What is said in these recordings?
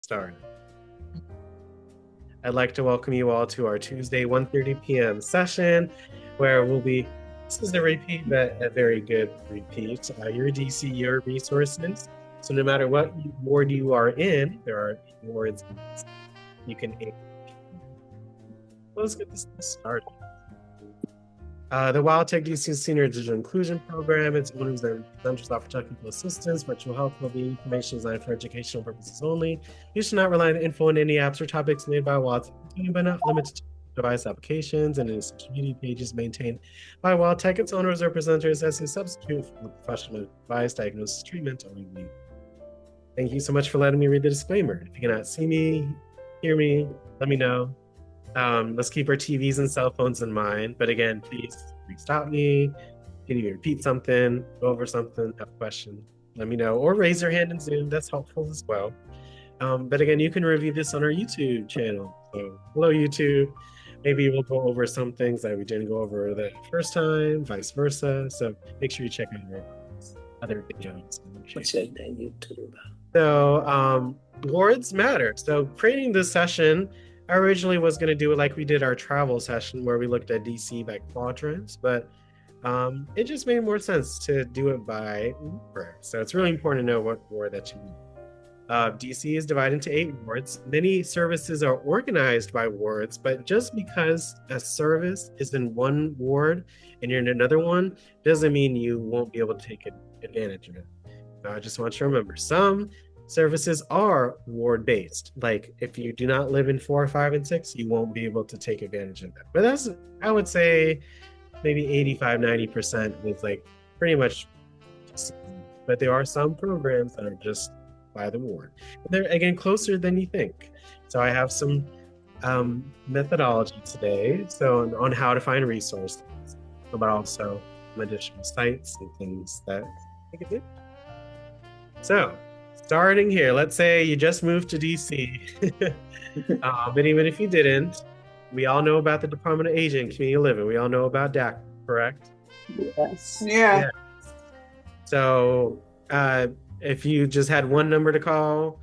Started. I'd like to welcome you all to our Tuesday 1:30 p.m. session where this is a repeat, but a very good repeat. Your DC, your resources. So no matter what ward you are in, there are wards you can. Let's get this started. The WildTech DC Senior Digital Inclusion Program, its owners and presenters offer technical assistance, virtual health, well-being information designed for educational purposes only. You should not rely on info in any apps or topics made by WildTech, but not limited to device applications and any social media pages maintained by WildTech, its owners or presenters as a substitute for professional advice, diagnosis, treatment, or review. Thank you so much for letting me read the disclaimer. If you cannot see me, hear me, let me know. Let's keep our TVs and cell phones in mind. But again, please stop me. Can you repeat something, go over something, have a question, let me know. Or raise your hand in Zoom. That's helpful as well. But again, you can review this on our YouTube channel. So hello, YouTube. Maybe we'll go over some things that we didn't go over the first time, vice versa. So make sure you check out our other videos. What's that YouTube? So wards matter. So creating this session, I originally was going to do it like we did our travel session where we looked at DC by quadrants, but it just made more sense to do it by ward. So it's really important to know what ward that you need. DC is divided into 8 wards. Many services are organized by wards, but just because a service is in one ward and you're in another one doesn't mean you won't be able to take advantage of it. I just want you to remember, some services are ward-based. Like if you do not live in 4, 5, and 6, you won't be able to take advantage of that. But that's, I would say, maybe 85, 90% is like pretty much. But there are some programs that are just by the ward. And they're, again, closer than you think. So I have some methodology today, so on how to find resources, but also some additional sites and things that you can do. So starting here, let's say you just moved to DC, but even if you didn't, we all know about the Department of Aging and Community Living. We all know about DAC, correct? Yes. Yeah. So if you just had one number to call,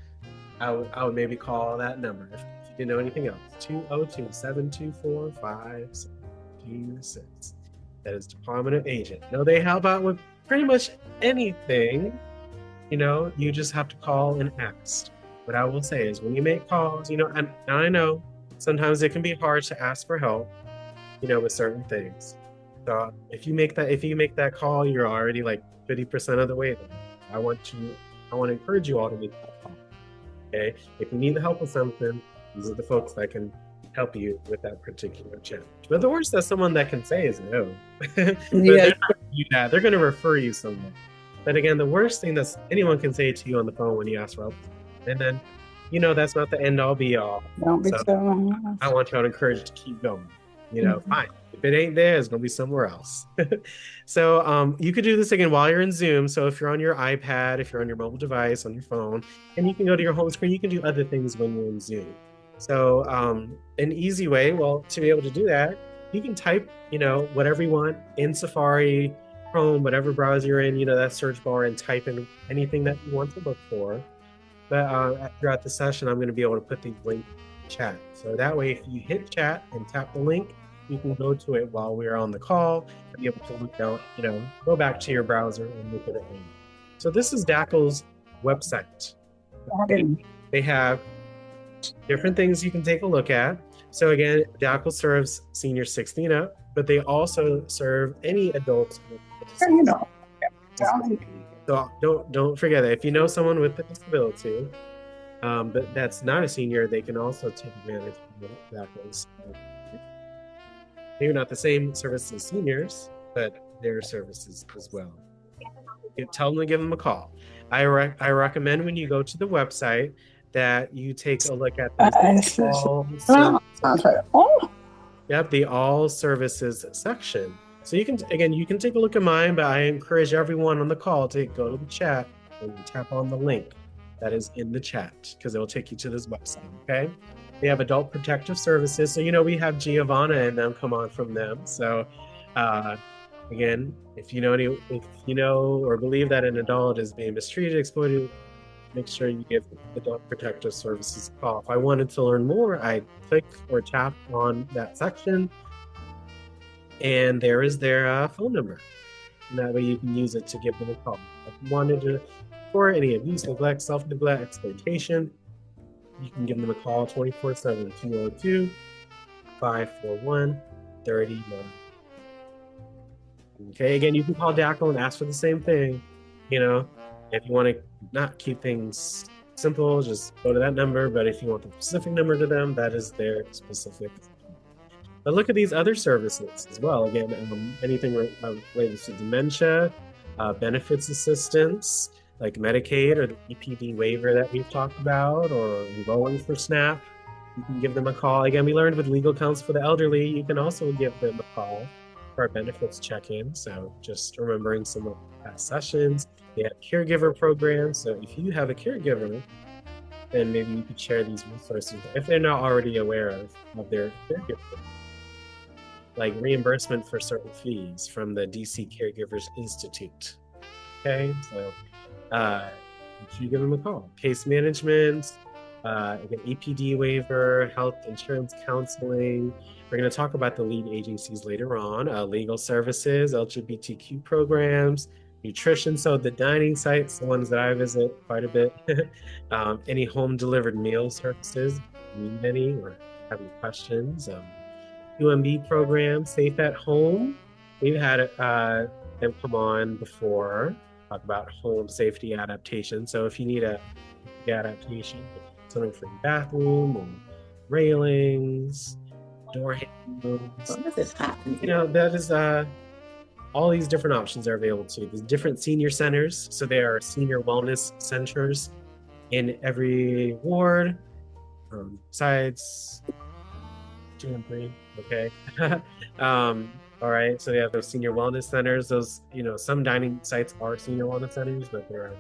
I would maybe call that number. If you didn't know anything else, 202-724-5726. That is Department of Aging. They help out with pretty much anything. You just have to call and ask. What I will say is when you make calls, and I know sometimes it can be hard to ask for help, with certain things. So if you make that call, you're already like 50% of the way there. I want to encourage you all to make that call. Okay? If you need the help with something, these are the folks that can help you with that particular challenge. But the worst that someone that can say is no. Yeah. They're not gonna do that. They're going to refer you somewhere. But again, the worst thing that anyone can say to you on the phone when you ask for help, and then, that's not the end all be all. Don't be so. I want y'all to encourage you to keep going. Fine. If it ain't there, it's going to be somewhere else. So you could do this again while you're in Zoom. So if you're on your iPad, if you're on your mobile device, on your phone, and you can go to your home screen, you can do other things when you're in Zoom. So an easy way, to be able to do that, you can type, whatever you want in Safari, Chrome, whatever browser you're in, that search bar, and type in anything that you want to look for. But throughout the session, I'm going to be able to put these links in chat. So that way, if you hit chat and tap the link, you can go to it while we're on the call and be able to look out, go back to your browser and look at it. So this is DACL's website. They have different things you can take a look at. So again, DACL serves seniors 60 and up, but they also serve any adults with So don't forget that if you know someone with a disability, but that's not a senior, they can also take advantage of DACL's. Maybe not the same service as seniors, but their services as well. Tell them to give them a call. I recommend when you go to the website that you take a look at the all services section. So you can take a look at mine, but I encourage everyone on the call to go to the chat and tap on the link that is in the chat because it will take you to this website. Okay. They have adult protective services. So, we have Giovanna and them come on from them. So, again, if you know or believe that an adult is being mistreated, exploited, make sure you give Adult Protective Services a call. If I wanted to learn more, I click or tap on that section, and there is their phone number. And that way you can use it to give them a call. If you wanted to, for any abuse, neglect, self-neglect, exploitation, you can give them a call 24/7, 202-541-30. Okay, again, you can call DACL and ask for the same thing. You know, if you want to not keep things simple, just go to that number. But if you want the specific number to them, that is their specific. But look at these other services as well. Again, anything related to dementia, benefits assistance, like Medicaid or the EPD waiver that we've talked about, or enrolling for SNAP. You can give them a call. Again, we learned with legal counsel for the elderly, you can also give them a call for our benefits check-in. So just remembering some of the past sessions. They have caregiver programs. So if you have a caregiver, then maybe you could share these resources if they're not already aware of their caregiver. Like reimbursement for certain fees from the DC Caregivers Institute. Okay, so you give them a call. Case management, again, EPD waiver, health insurance counseling. We're going to talk about the lead agencies later on. Legal services, LGBTQ programs, nutrition. So the dining sites, the ones that I visit quite a bit. Any home delivered meal services, need any or have any questions. UMB program, Safe at Home. We've had them come on before, talk about home safety adaptation. So if you need a adaptation, something for your bathroom or railings, door handles, you know, that is all these different options are available to you. There's different senior centers. So there are senior wellness centers in every ward, besides 2 and 3. Okay. All right. So they have those senior wellness centers. Those, you know, some dining sites are senior wellness centers, but there are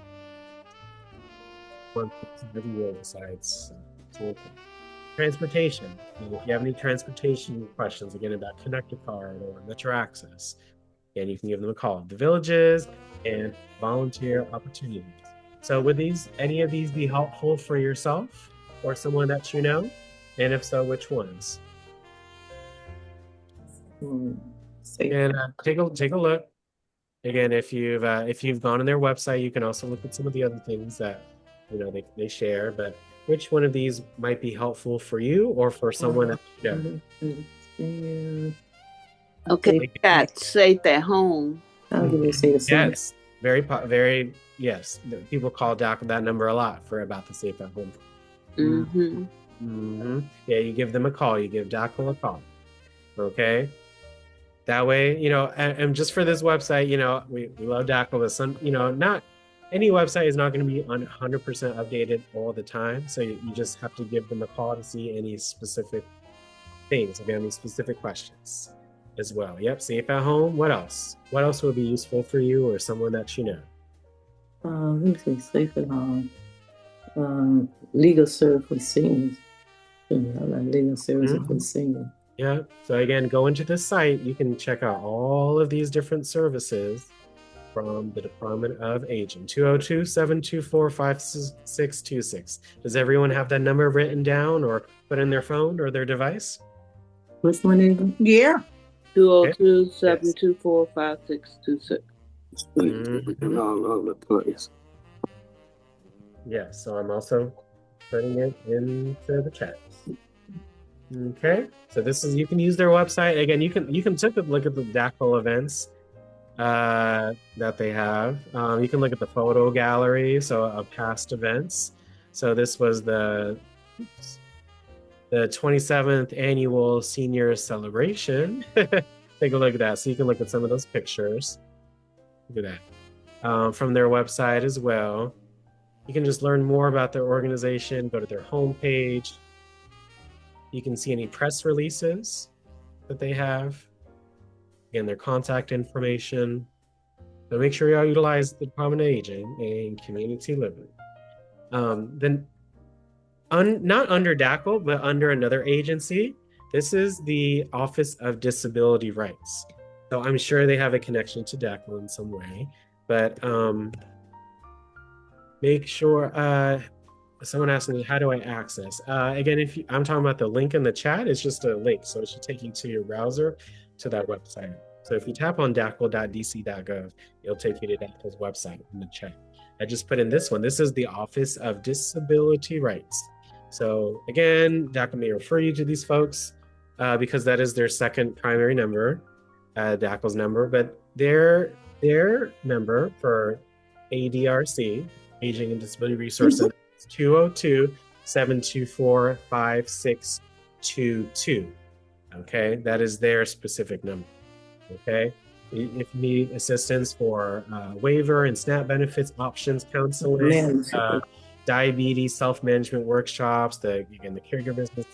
one everywhere besides. Transportation. If you have any transportation questions, again, about Connector Card or Metro Access, and you can give them a call. The Villages and volunteer opportunities. So would any of these be helpful for yourself or someone that you know? And if so, which ones? And take a look. Again, if you've gone on their website, you can also look at some of the other things that they share. But which one of these might be helpful for you or for someone that you know? Okay, got Safe at Home. Yes, very yes. People call DACL that number a lot for about the Safe at Home. Yeah, you give them a call. You give DACL a call. Okay. That way, and just for this website, we love DACL, but some, not any website is not going to be 100% updated all the time. So you just have to give them a call to see any specific things, again, any specific questions as well. Yep, Safe at Home. What else? What else would be useful for you or someone that you know? Let me see, Safe at Home. Legal service for seniors. Legal service for seniors. Yeah. So again, go into this site. You can check out all of these different services from the Department of Aging. 202-724-5626. Does everyone have that number written down or put in their phone or their device? What's my name? Yeah. 202-724-5626. Yeah. So I'm also putting it into the chat. Okay, so you can use their website. Again, you can take a look at the DACL events that they have. You can look at the photo gallery, so of past events. So this was the 27th annual senior celebration. Take a look at that. So you can look at some of those pictures. Look at that from their website as well. You can just learn more about their organization. Go to their homepage. You can see any press releases that they have. Again, their contact information. So make sure you utilize the Department of Aging and Community Living. Then, not under DACL, but under another agency. This is the Office of Disability Rights. So I'm sure they have a connection to DACL in some way. But make sure someone asked me, how do I access? Again, if I'm talking about the link in the chat, it's just a link. So it should take you to your browser to that website. So if you tap on dacl.dc.gov, it'll take you to DACL's website in the chat. I just put in this one. This is the Office of Disability Rights. So again, DACL may refer you to these folks because that is their second primary number, DACL's number, but their number for ADRC, Aging and Disability Resource Center, 202-724-5622. Okay, that is their specific number. Okay, if you need assistance for waiver and SNAP benefits, options counseling, diabetes self-management workshops, again the caregiver business,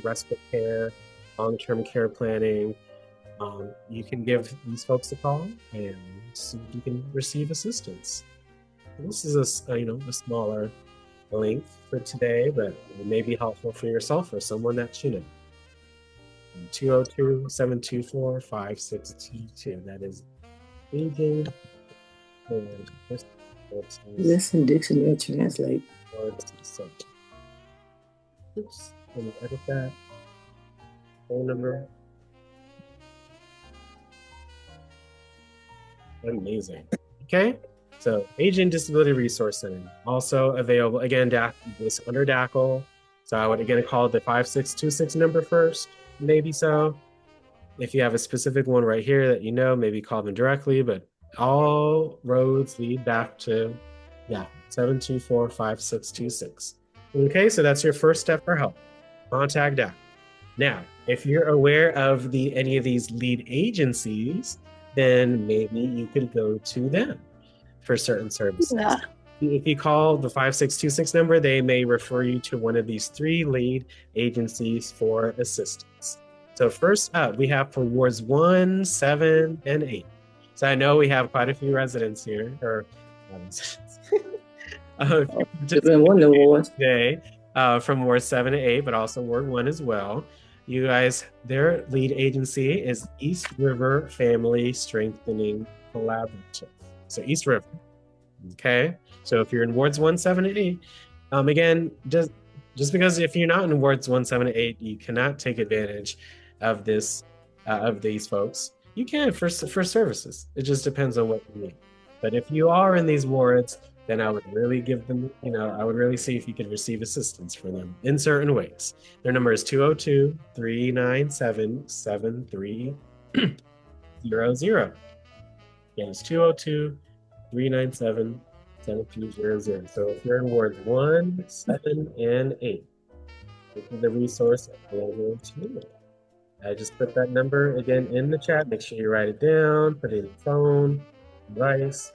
respite care, long-term care planning, you can give these folks a call and see if you can receive assistance. This is a smaller link for today, but it may be helpful for yourself or someone that you know. 202-724-5622. That is aging. Listen, dictionary translate. Oops, let me edit that. Phone number. Amazing. Okay. So, Aging Disability Resource Center, also available, again, this under DACL. So I would again call it the 5626 number first, maybe so. If you have a specific one right here that you know, maybe call them directly, but all roads lead back to 724-5626. Okay, so that's your first step for help. Contact DACL. Now, if you're aware of any of these lead agencies, then maybe you could go to them for certain services. Yeah. If you call the 5626 number, they may refer you to one of these 3 lead agencies for assistance. So first up, we have for wards 1, 7, and 8. So I know we have quite a few residents here, or today from ward 7 to 8, but also ward 1 as well. You guys, their lead agency is East River Family Strengthening Collaborative. So East River. Okay. So if you're in wards 1, 7, and 8, again, just because if you're not in wards 1, 7, and 8, you cannot take advantage of this of these folks. You can for services. It just depends on what you need. But if you are in these wards, then I would really give them, I would really see if you could receive assistance for them in certain ways. Their number is 202-397-7300. Again, it's 202-397-7300. So if you're in wards 1, 7, and 8, this is the resource available to you. I just put that number again in the chat. Make sure you write it down, put it in your phone, device.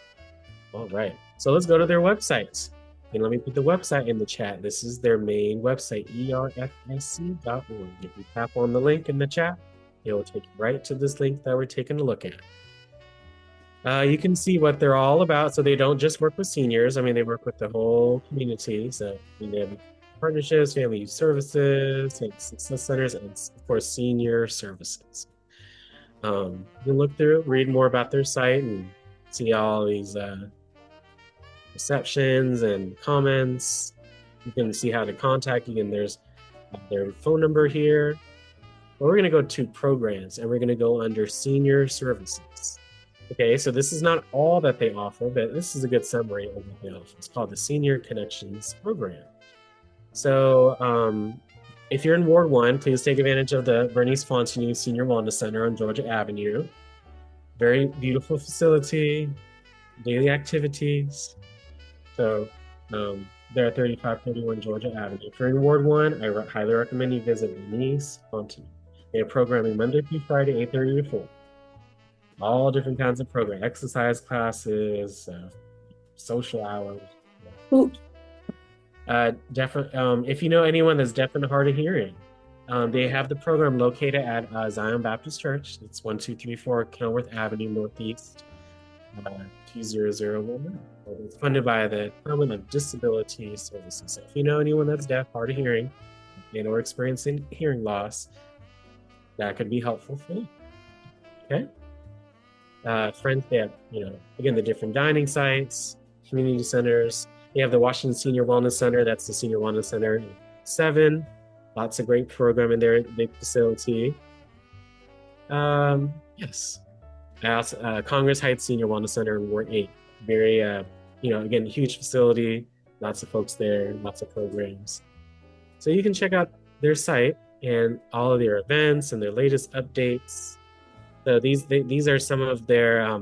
All right. So let's go to their website. And let me put the website in the chat. This is their main website, erfsc.org. If you tap on the link in the chat, it will take you right to this link that we're taking a look at. You can see what they're all about. So they don't just work with seniors. I mean, they work with the whole community. So they have partnerships, family youth services, success centers, and of course, senior services. You can look through, read more about their site, and see all these receptions and comments. You can see how to contact you, and there's their phone number here. But we're going to go to programs, and we're going to go under senior services. Okay, so this is not all that they offer, but this is a good summary of what they offer. It's called the Senior Connections Program. So if you're in Ward 1, please take advantage of the Bernice Fontenue Senior Wellness Center on Georgia Avenue. Very beautiful facility, daily activities. So they're at 3531 Georgia Avenue. If you're in Ward 1, I highly recommend you visit Bernice Fontenue. They have programming Monday through Friday, 8:30 to 4. All different kinds of programs, exercise classes, social hours. If you know anyone that's deaf and hard of hearing, they have the program located at Zion Baptist Church. It's 1234 Kenilworth Avenue Northeast, 20019. It's funded by the Department of Disability Services. So if you know anyone that's deaf, hard of hearing, or experiencing hearing loss, that could be helpful for you. Okay. Friends, they have, again, the different dining sites, community centers. You have the Washington Senior Wellness Center. That's the Senior Wellness Center 7. Lots of great programming there, big facility. Yes. Congress Heights Senior Wellness Center in Ward 8. Very, again, huge facility, lots of folks there, lots of programs. So you can check out their site and all of their events and their latest updates. So these are some of their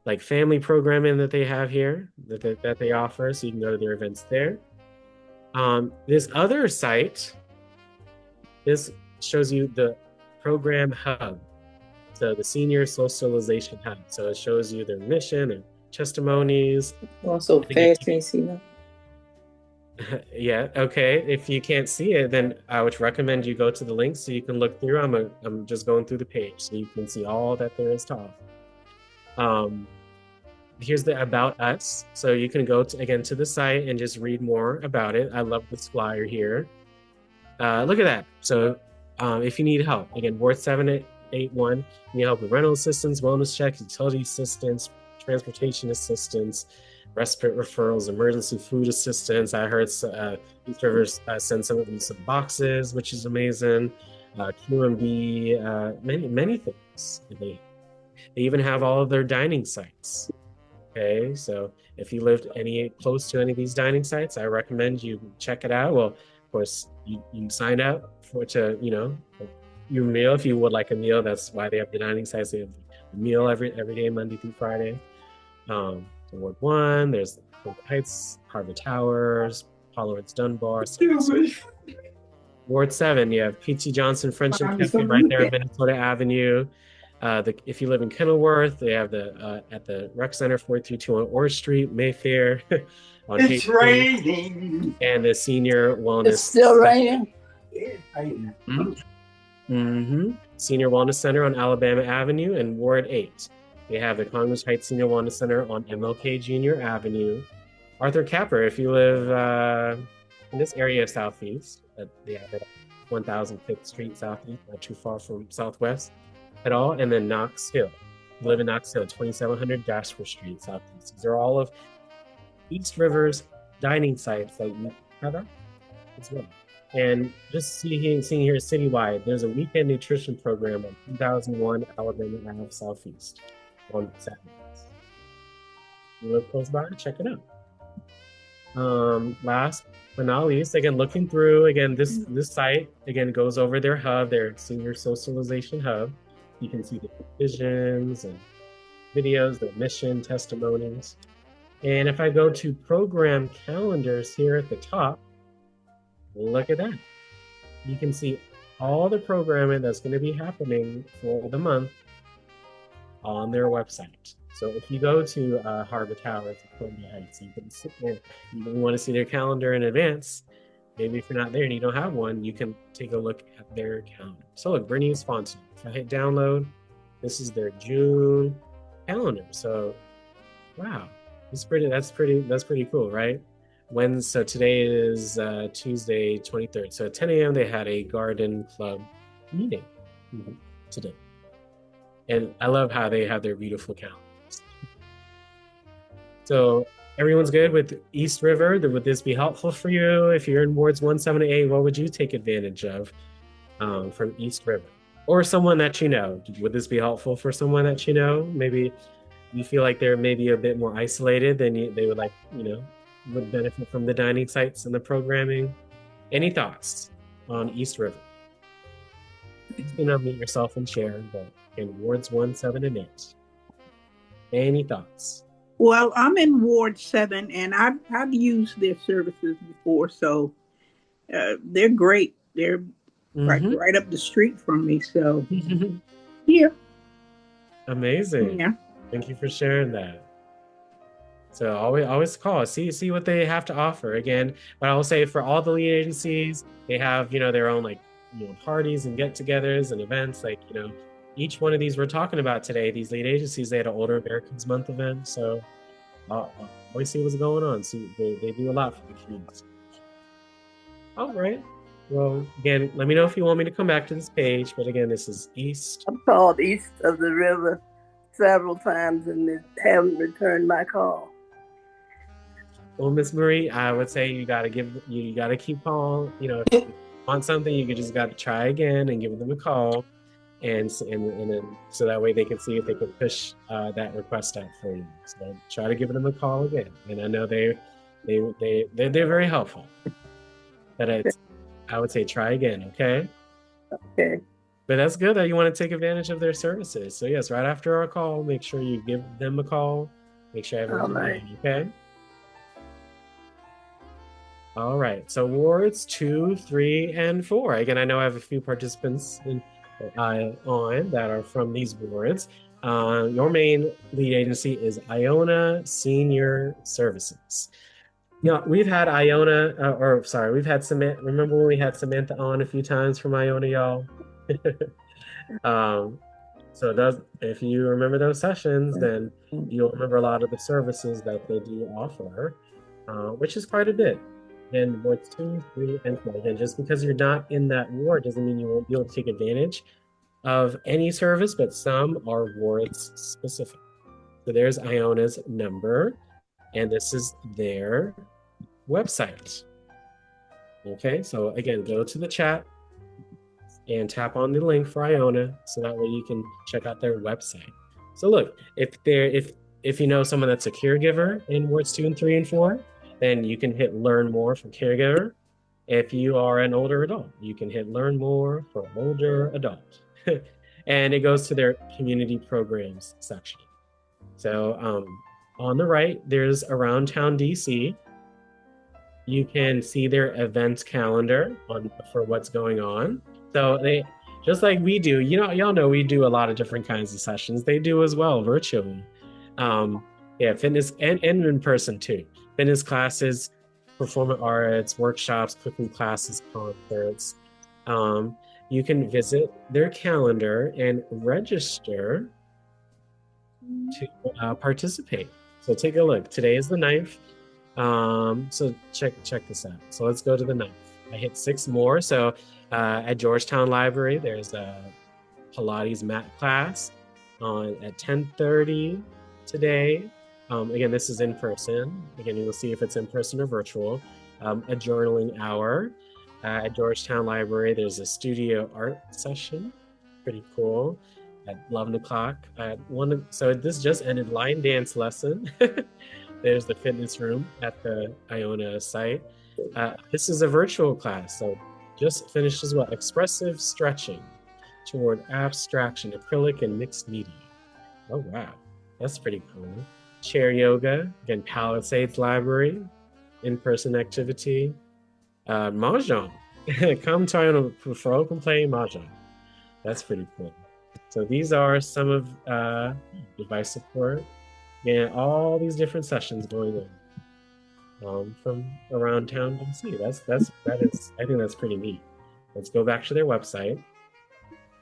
like family programming that they have here that they offer. So you can go to their events there. This other site, this shows you the program hub. So the Senior Socialization Hub. So it shows you their mission and testimonies. Also fast, can't see that. Yeah, okay. If you can't see it, then I would recommend you go to the link so you can look through. I'm just going through the page so you can see all that there is to offer. Here's the About Us. So you can go to the site and just read more about it. I love this flyer here. Look at that. So if you need help, again, Ward 781, you need help with rental assistance, wellness checks, utility assistance, transportation assistance, respite referrals, emergency food assistance. I heard East Rivers send some of these boxes, which is amazing. QMB, many things. They even have all of their dining sites. Okay, so if you lived close to any of these dining sites, I recommend you check it out. Well, of course, you sign up your meal if you would like a meal. That's why they have the dining sites. They have a meal every day, Monday through Friday. So Ward 1, there's Heights, Harvard Towers, Apollo Ritz Dunbar. Ward 7, you have P.T. Johnson Friendship Cafe right there on Minnesota Avenue. If you live in Kenilworth, they have at the Rec Center 4321 Orr Street, Mayfair. It's raining. And the Senior Wellness. It's still raining. Senior Wellness Center on Alabama Avenue and Ward 8. They have the Congress Heights Senior Wellness Center on MLK Jr. Avenue. Arthur Capper, if you live in this area of Southeast, they have it 1005th Street Southeast, not too far from Southwest at all. And then Knox Hill. You live in Knox Hill, 2700 Jasper Street Southeast. These are all of East Rivers dining sites that you have as well. And just seeing here citywide, there's a weekend nutrition program on 2001 Alabama Ave Southeast on Saturdays. You live close by, check it out. Last but not least, again, looking through, again, this site, again, goes over their hub, their Senior Socialization Hub. You can see the visions and videos, their mission, testimonies. And if I go to program calendars here at the top, look at that. You can see all the programming that's going to be happening for the month on their website. So if you go to Harvard Towers at Columbia Heights, you can sit there. You want to see their calendar in advance. Maybe if you're not there and you don't have one, you can take a look at their calendar. So look, Bernice Fontaine. If I hit download, this is their June calendar. So, wow, that's pretty cool, right? So today is Tuesday 23rd. So at 10 a.m. they had a garden club meeting today. And I love how they have their beautiful calendars. So everyone's good with East River. Would this be helpful for you? If you're in wards 1, 7, 8, what would you take advantage of from East River? Or someone that you know? Would this be helpful for someone that you know? Maybe you feel like they're maybe a bit more isolated than they would like, would benefit from the dining sites and the programming. Any thoughts on East River? Unmute yourself and share, but in wards 1, 7, and 8. Any thoughts? Well, I'm in Ward 7, and I've used their services before, so they're great. They're right up the street from me, so yeah. Amazing. Yeah. Thank you for sharing that. So always call, see what they have to offer. Again, but I will say for all the lead agencies, they have their own parties and get-togethers and events. Each one of these we're talking about today, these lead agencies, they had an Older Americans Month event. So always see what's going on. So they do a lot for the community. All right. Well, again, let me know if you want me to come back to this page. But again, this is East. I've called East of the River several times and they haven't returned my call. Well, Miss Marie, I would say you gotta keep calling. If you want something, you just gotta try again and give them a call, and then so that way they can see if they can push that request out for you. So try to give them a call again, and I know they're very helpful. But I would say try again, okay? Okay. But that's good that you want to take advantage of their services. So yes, right after our call, make sure you give them a call. Make sure everyone's ready, okay? All right. So wards 2, 3, and 4. Again, I know I have a few participants on that are from these wards. Your main lead agency is Iona Senior Services. We've had we've had Samantha. Remember when we had Samantha on a few times from Iona, y'all? If you remember those sessions, then you'll remember a lot of the services that they do offer, which is quite a bit. And wards 2, 3, and 4. Again, just because you're not in that ward doesn't mean you won't be able to take advantage of any service, but some are wards specific. So there's Iona's number, and this is their website. Okay, so again, go to the chat and tap on the link for Iona, so that way you can check out their website. So look, if you know someone that's a caregiver in wards 2 and 3 and 4, then you can hit learn more for caregiver. If you are an older adult, you can hit learn more for older adult. And it goes to their community programs section. So on the right, there's Around Town DC. You can see their event calendar for what's going on. So they, just like we do, y'all know we do a lot of different kinds of sessions. They do as well virtually. Fitness and in person too. Fitness classes, performing arts, workshops, cooking classes, concerts. You can visit their calendar and register to participate. So take a look. Today is the 9th. So check this out. So let's go to the 9th. I hit 6 more. So at Georgetown Library, there's a Pilates mat class at 10:30 today. Again, this is in person. Again, you'll see if it's in person or virtual. A journaling hour. At Georgetown Library, there's a studio art session. Pretty cool. At 11 o'clock. So this just ended line dance lesson. There's the fitness room at the Iona site. This is a virtual class. So just finished as well. Expressive stretching toward abstraction, acrylic, and mixed media. Oh, wow. That's pretty cool. Chair yoga, again, Palisades Library, in-person activity. Mahjong. Come to Iona for open play Mahjong. That's pretty cool. So these are some of device support and all these different sessions going on from around town DC. I think that's pretty neat. Let's go back to their website.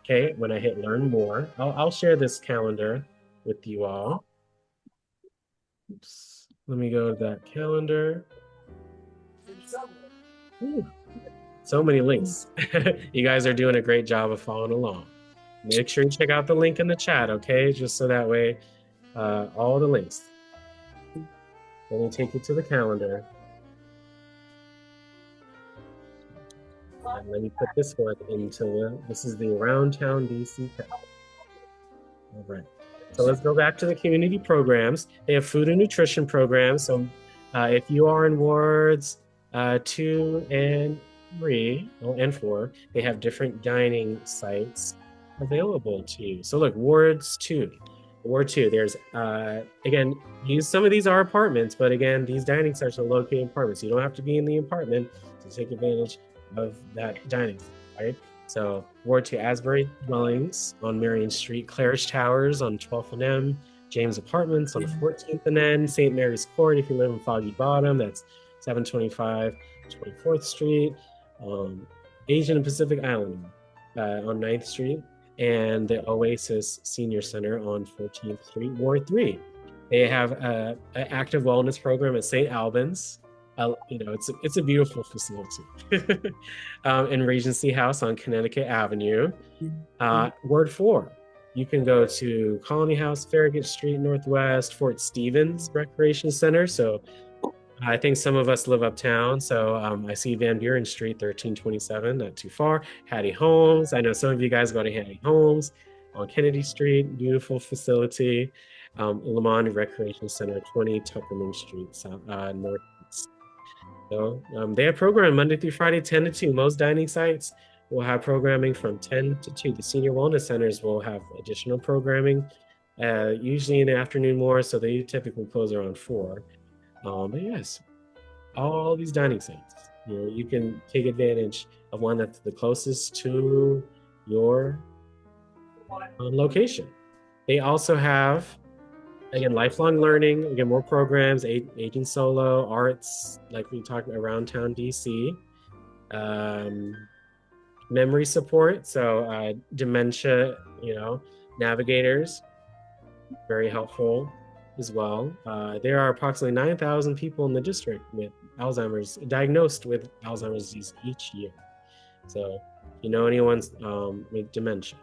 Okay, when I hit learn more, I'll share this calendar with you all. Oops. Let me go to that calendar. Ooh, so many links. You guys are doing a great job of following along. Make sure you check out the link in the chat, okay? Just so that way, all the links. Let me take you to the calendar. And let me put this one this is the Around Town DC calendar. All right. So let's go back to the community programs. They have food and nutrition programs. So if you are in wards 2 and 3 and 4, they have different dining sites available to you. So look, Ward 2, there's, again, some of these are apartments, but again, these dining sites are located in apartments. You don't have to be in the apartment to take advantage of that dining, right? So Ward 2, Asbury Dwellings on Marion Street, Claridge Towers on 12th and M, James Apartments on 14th and N, St. Mary's Court if you live in Foggy Bottom, that's 725 24th Street, Asian and Pacific Island on 9th Street, and the Oasis Senior Center on 14th Street, Ward 3. They have an active wellness program at St. Albans. It's a beautiful facility. In Regency House on Connecticut Avenue. Ward 4, you can go to Colony House, Farragut Street Northwest, Fort Stevens Recreation Center. So I think some of us live uptown, so I see Van Buren Street, 1327, not too far. Hattie Homes. I know some of you guys go to Hattie Homes on Kennedy Street, beautiful facility. Lamont Recreation Center, 20 Tuckerman Street, South, Northeast. So they have programming Monday through Friday, 10 to 2. Most dining sites will have programming from 10 to 2. The senior wellness centers will have additional programming, usually in the afternoon more, so they typically close around 4. But yes, all these dining sites, you can take advantage of one that's the closest to your location. They also have, again, lifelong learning, again, more programs, aging solo, arts, like we talked about around town DC, memory support, so dementia, navigators, very helpful as well. There are approximately 9,000 people in the district with Alzheimer's, diagnosed with Alzheimer's disease each year. So, anyone's with dementia,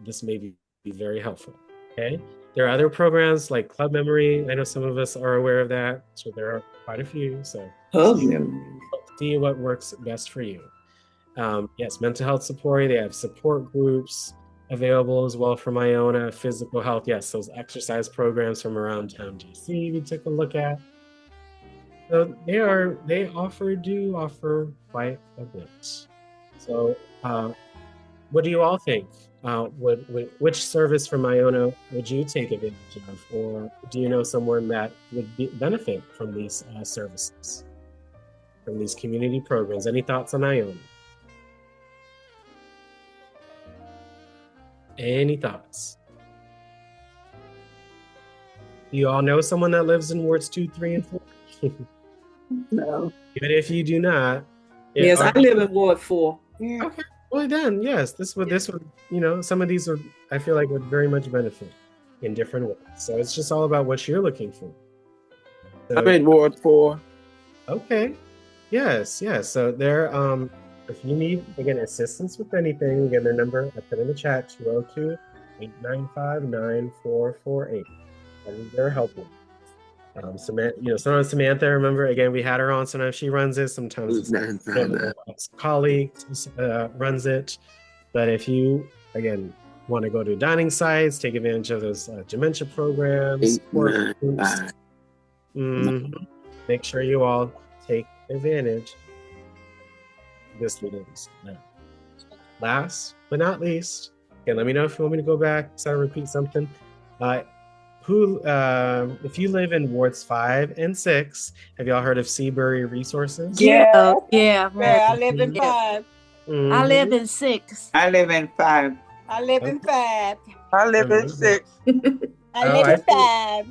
this may be very helpful. Okay. There are other programs like Club Memory. I know some of us are aware of that, so there are quite a few. So, see what works best for you. Yes, mental health support. They have support groups available as well for Iona. Physical health. Yes, those exercise programs from around town DC we took a look at. So they do offer quite a bit. So what do you all think? Which service from Iona would you take advantage of, or do you know someone that would benefit from these services, from these community programs? Any thoughts on Iona? Any thoughts? You all know someone that lives in wards 2, 3, and 4? No. Even if you do not. Yes, I live in Ward 4. Yeah. Okay. Well then, yes, this would, some of these I feel like would very much benefit in different ways. So it's just all about what you're looking for. So, I'm in Ward 4. Okay. Yes. So there, if you need, again, assistance with anything, again, their number I put in the chat, 202-895-9448. And they're helpful. Sometimes Samantha, remember, again, we had her on, sometimes she runs it, sometimes it's colleagues runs it. But if you, again, want to go to dining sites, take advantage of those dementia programs, make sure you all take advantage of this meetings. Last but not least, again, let me know if you want me to go back, so I repeat something. If you live in wards 5 and 6, have y'all heard of Seabury Resources? Yeah. I live in 5. Mm-hmm. I live in 6. I live in 5. I live in 5. I live in 6. I live in 5.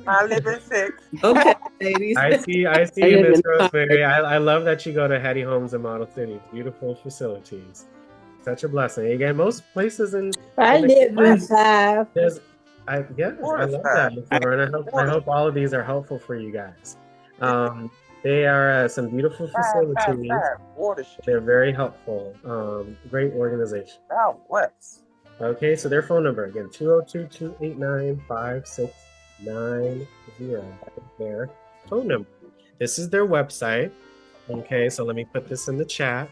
I live in 6. Okay, ladies. I see you, Miss Rosemary. I love that you go to Hattie Homes in Model City. Beautiful facilities. Such a blessing. Again, most places I live in 5. I love that. I hope all of these are helpful for you guys. They are some beautiful facilities. They're very helpful. Great organization. Southwest. Okay, so their phone number again, 202-289-5690. Their phone number. This is their website. Okay, so let me put this in the chat.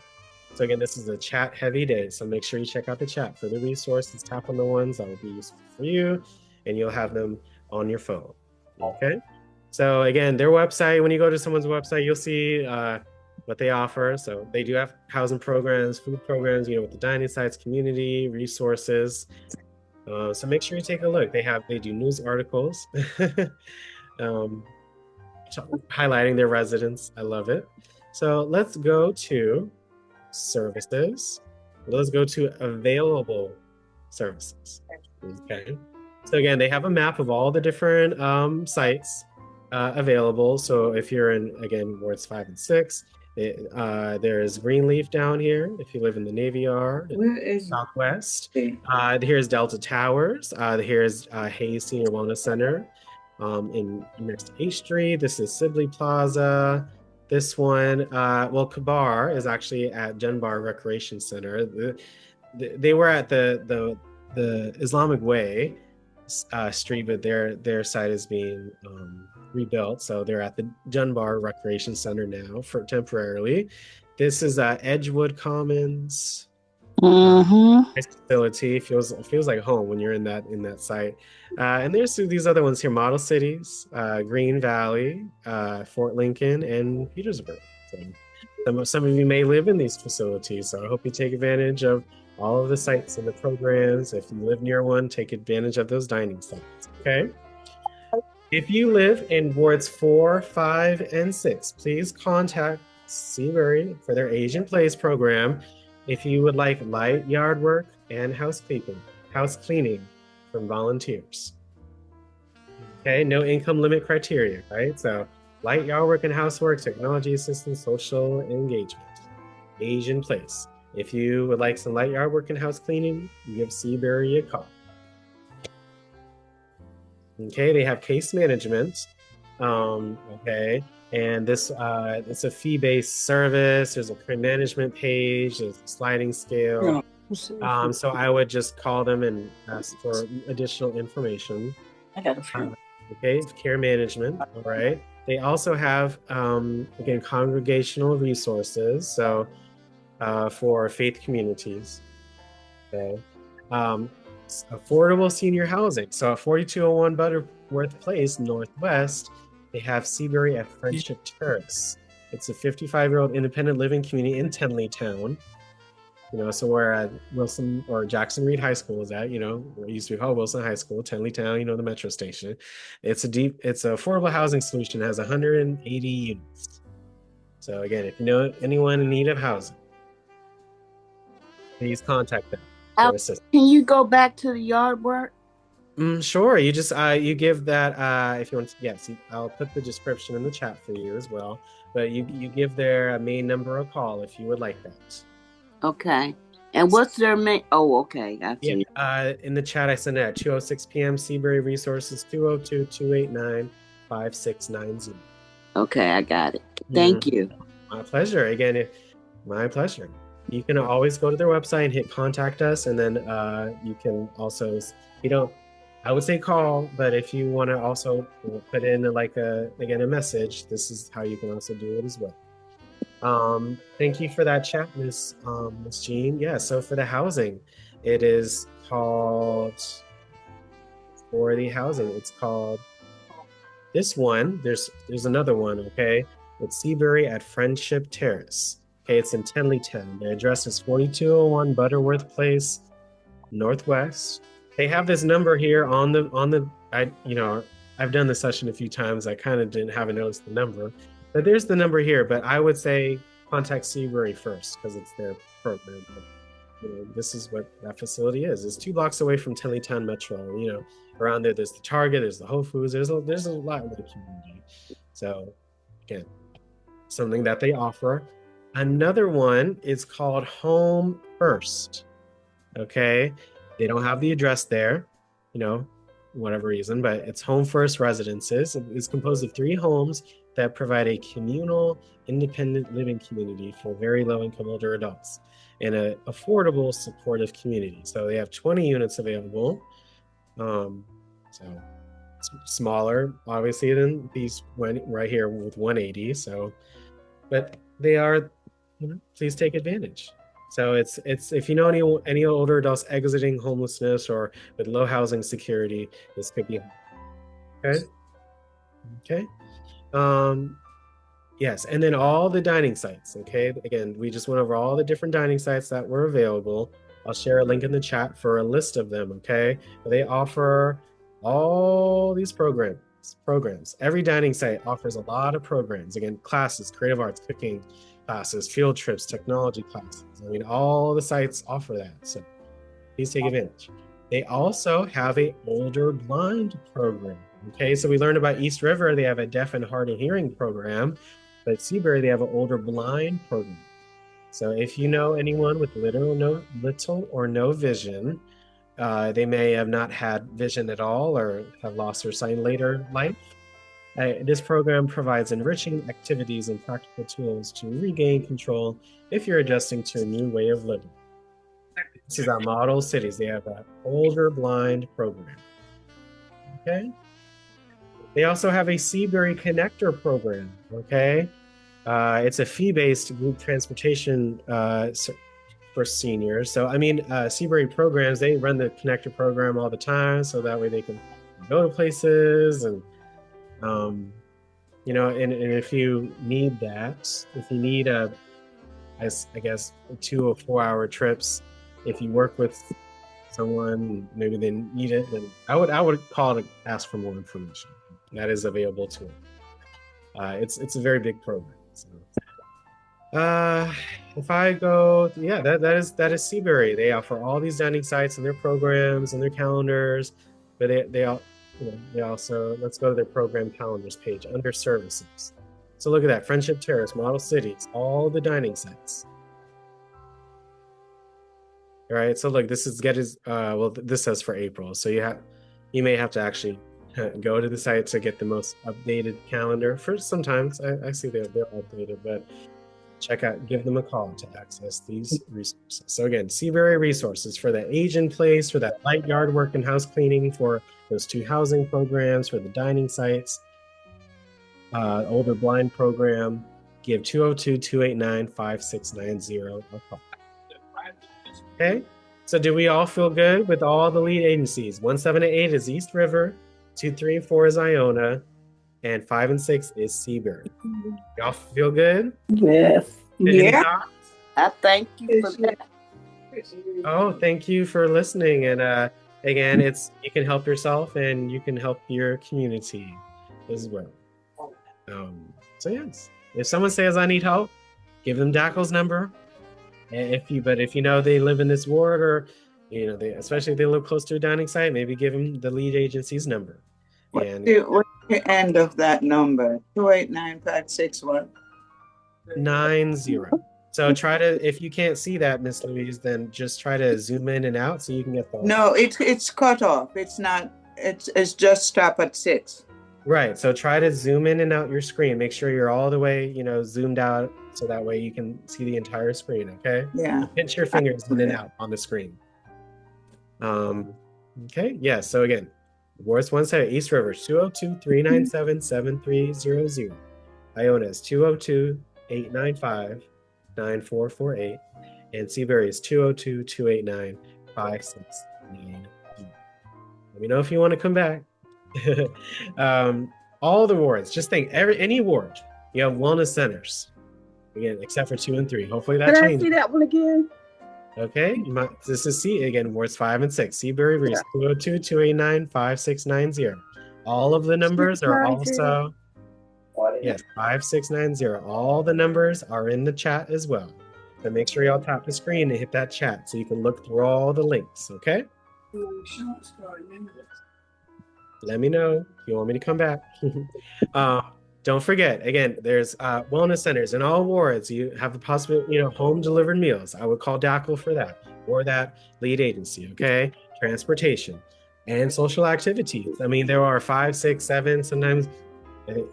So again, this is a chat heavy day, so make sure you check out the chat for the resources. Tap on the ones that will be useful for you, and you'll have them on your phone. Okay. So again, their website, when you go to someone's website, you'll see what they offer. So they do have housing programs, food programs, with the dining sites, community resources. So make sure you take a look. They do news articles highlighting their residents. I love it. So let's go to services. Let's go to available services. Okay. So again, they have a map of all the different sites available. So if you're in, again, wards 5 and 6, there's Greenleaf down here. If you live in the Navy Yard, Southwest. Here's Delta Towers. Here's Hayes Senior Wellness Center in next to H Street. This is Sibley Plaza. This one, Kabar is actually at Dunbar Recreation Center. They were at the Islamic Way Street, but their site is being rebuilt. So they're at the Dunbar Recreation Center now for temporarily. This is Edgewood Commons. Mm-hmm. Nice facility. Feels like home when you're in that site. And there's these other ones here: Model Cities, Green Valley, Fort Lincoln, and Petersburg. So some of you may live in these facilities, so I hope you take advantage of all of the sites and the programs. If you live near one, take advantage of those dining sites. Okay. If you live in wards 4, 5, and 6, please contact Seabury for their Age in Place program if you would like light yard work and house cleaning from volunteers. Okay, no income limit criteria, right? So light yard work and housework, technology assistance, social engagement, Age in Place. If you would like some light yard work and house cleaning, give Seabury a call. Okay, they have case management. Okay, and this it's a fee-based service. There's a career management page. There's a sliding scale. So I would just call them and ask for additional information. I got a few. Okay, it's care management. All right. They also have again congregational resources. So for faith communities. Okay. Affordable senior housing. So at 4201 Butterworth Place, Northwest, they have Seabury at Friendship Terrace. It's a 55-year-old independent living community in Tenleytown. So where Wilson or Jackson Reed High School is at, it used to be called Wilson High School, Tenleytown, the metro station. It's an affordable housing solution. It has 180 units. So again, if you know anyone in need of housing, please contact them. Can you go back to the yard work? Sure. You just you give that if you want to. Yes, I'll put the description in the chat for you as well. But you give their main number a call if you would like that. Okay. And what's their main? Oh, okay. Gotcha. Yeah. In the chat, I sent it at 2:06 p.m. Seabury Resources 202-289-5690. Okay, I got it. Thank you. My pleasure. Again, my pleasure. You can always go to their website and hit contact us, and then you can also, I would say call, but if you want to also put in a message, this is how you can also do it as well. Thank you for that chat, Miss Jean. Yeah, so for the housing, it is called, for the housing, it's called this one. There's another one, okay? It's Seabury at Friendship Terrace. Okay, it's in Tenleytown. Their address is 4201 Butterworth Place, Northwest. They have this number here on the I've done the session a few times. I kind of didn't haven't noticed the number, but there's the number here. But I would say contact Seabury first because it's their program. But, this is what that facility is. It's 2 blocks away from Tenleytown Metro. Around there's the Target, there's the Whole Foods. There's a lot in the community. So again, something that they offer. Another one is called Home First. Okay, they don't have the address there, whatever reason, but it's Home First Residences. It's composed of 3 homes that provide a communal, independent living community for very low-income older adults in an affordable, supportive community. So they have 20 units available. So it's smaller, obviously, than these right here with 180. So, but they are. Please take advantage. So it's if you know any older adults exiting homelessness or with low housing security, this could be okay. Yes, and then all the dining sites. Okay, again, we just went over all the different dining sites that were available. I'll share a link in the chat for a list of them. Okay, they offer all these programs. Every dining site offers a lot of programs. Again, classes, creative arts, cooking classes, field trips, technology classes. All the sites offer that. So please take advantage. They also have an older blind program. Okay, so we learned about East River. They have a deaf and hard of hearing program, but at Seabury, they have an older blind program. So if you know anyone with little or no vision, they may have not had vision at all or have lost their sight in later life. This program provides enriching activities and practical tools to regain control if you're adjusting to a new way of living. This is our Model Cities. They have an older blind program. Okay. They also have a Seabury Connector program. Okay, it's a fee-based group transportation for seniors. So I mean, Seabury programs, they run the Connector program all the time, so that way they can go to places and you know, and if you need that, if you need I guess 2 or 4 hour trips, if you work with someone, maybe they need it, then I would call to ask for more information. That is available to them. It's a very big program. So, if I go, yeah, that is Seabury. They offer all these dining sites and their programs and their calendars, but they all, you know, they also, let's go to their program calendars page under services. So look at that, Friendship Terrace, Model Cities, all the dining sites. All right, so look, this is this says for April, so you may have to actually go to the site to get the most updated calendar. For sometimes I see they're updated, but check out, give them a call to access these resources. So again, Seabury Resources for the age in place, for that light yard work and house cleaning, for those 2 housing programs, for the dining sites, older blind program. Give 202-289-5690 a call. Okay, so do we all feel good with all the lead agencies? 1, 7, and 8 is East River, 2, 3, and 4 is Iona, and 5 and 6 is Seabury. Y'all feel good? Yes. Any thoughts? I thank you for that. Oh, thank you for listening. And again, you can help yourself and you can help your community as well. So yes, if someone says I need help, give them DACL's number. But if you know they live in this ward, or you know especially if they live close to a dining site, maybe give them the lead agency's number. What's the end of that number? 28956 what? 90. So try to, if you can't see that, Miss Louise, then just try to zoom in and out so you can get the. No, it's cut off. It's not. It's just stop at 6. Right. So try to zoom in and out your screen. Make sure you're all the way, you know, zoomed out, so that way you can see the entire screen. Okay. Yeah. Pinch your fingers in and out on the screen. Okay. Yeah. So again, Wards 17, East River 202-397-7300. Iona is 202-895-9448, and Seabury is 202-289-5690. Let me know if you want to come back. All the wards, just think, any ward, you have wellness centers. Again, except for 2 and 3. Hopefully that changes. Can I see that one again? Okay, this is wards 5 and 6. Seabury Reese, 202-289-5690. All of the numbers are also, yes, 5690. All the numbers are in the chat as well. So make sure y'all tap the screen and hit that chat so you can look through all the links, okay? Let me know if you want me to come back. Don't forget, again, there's wellness centers in all wards. You have the possibility, you know, home delivered meals. I would call DACL for that, or that lead agency, okay? Transportation and social activities. I mean, there are 5, 6, 7, sometimes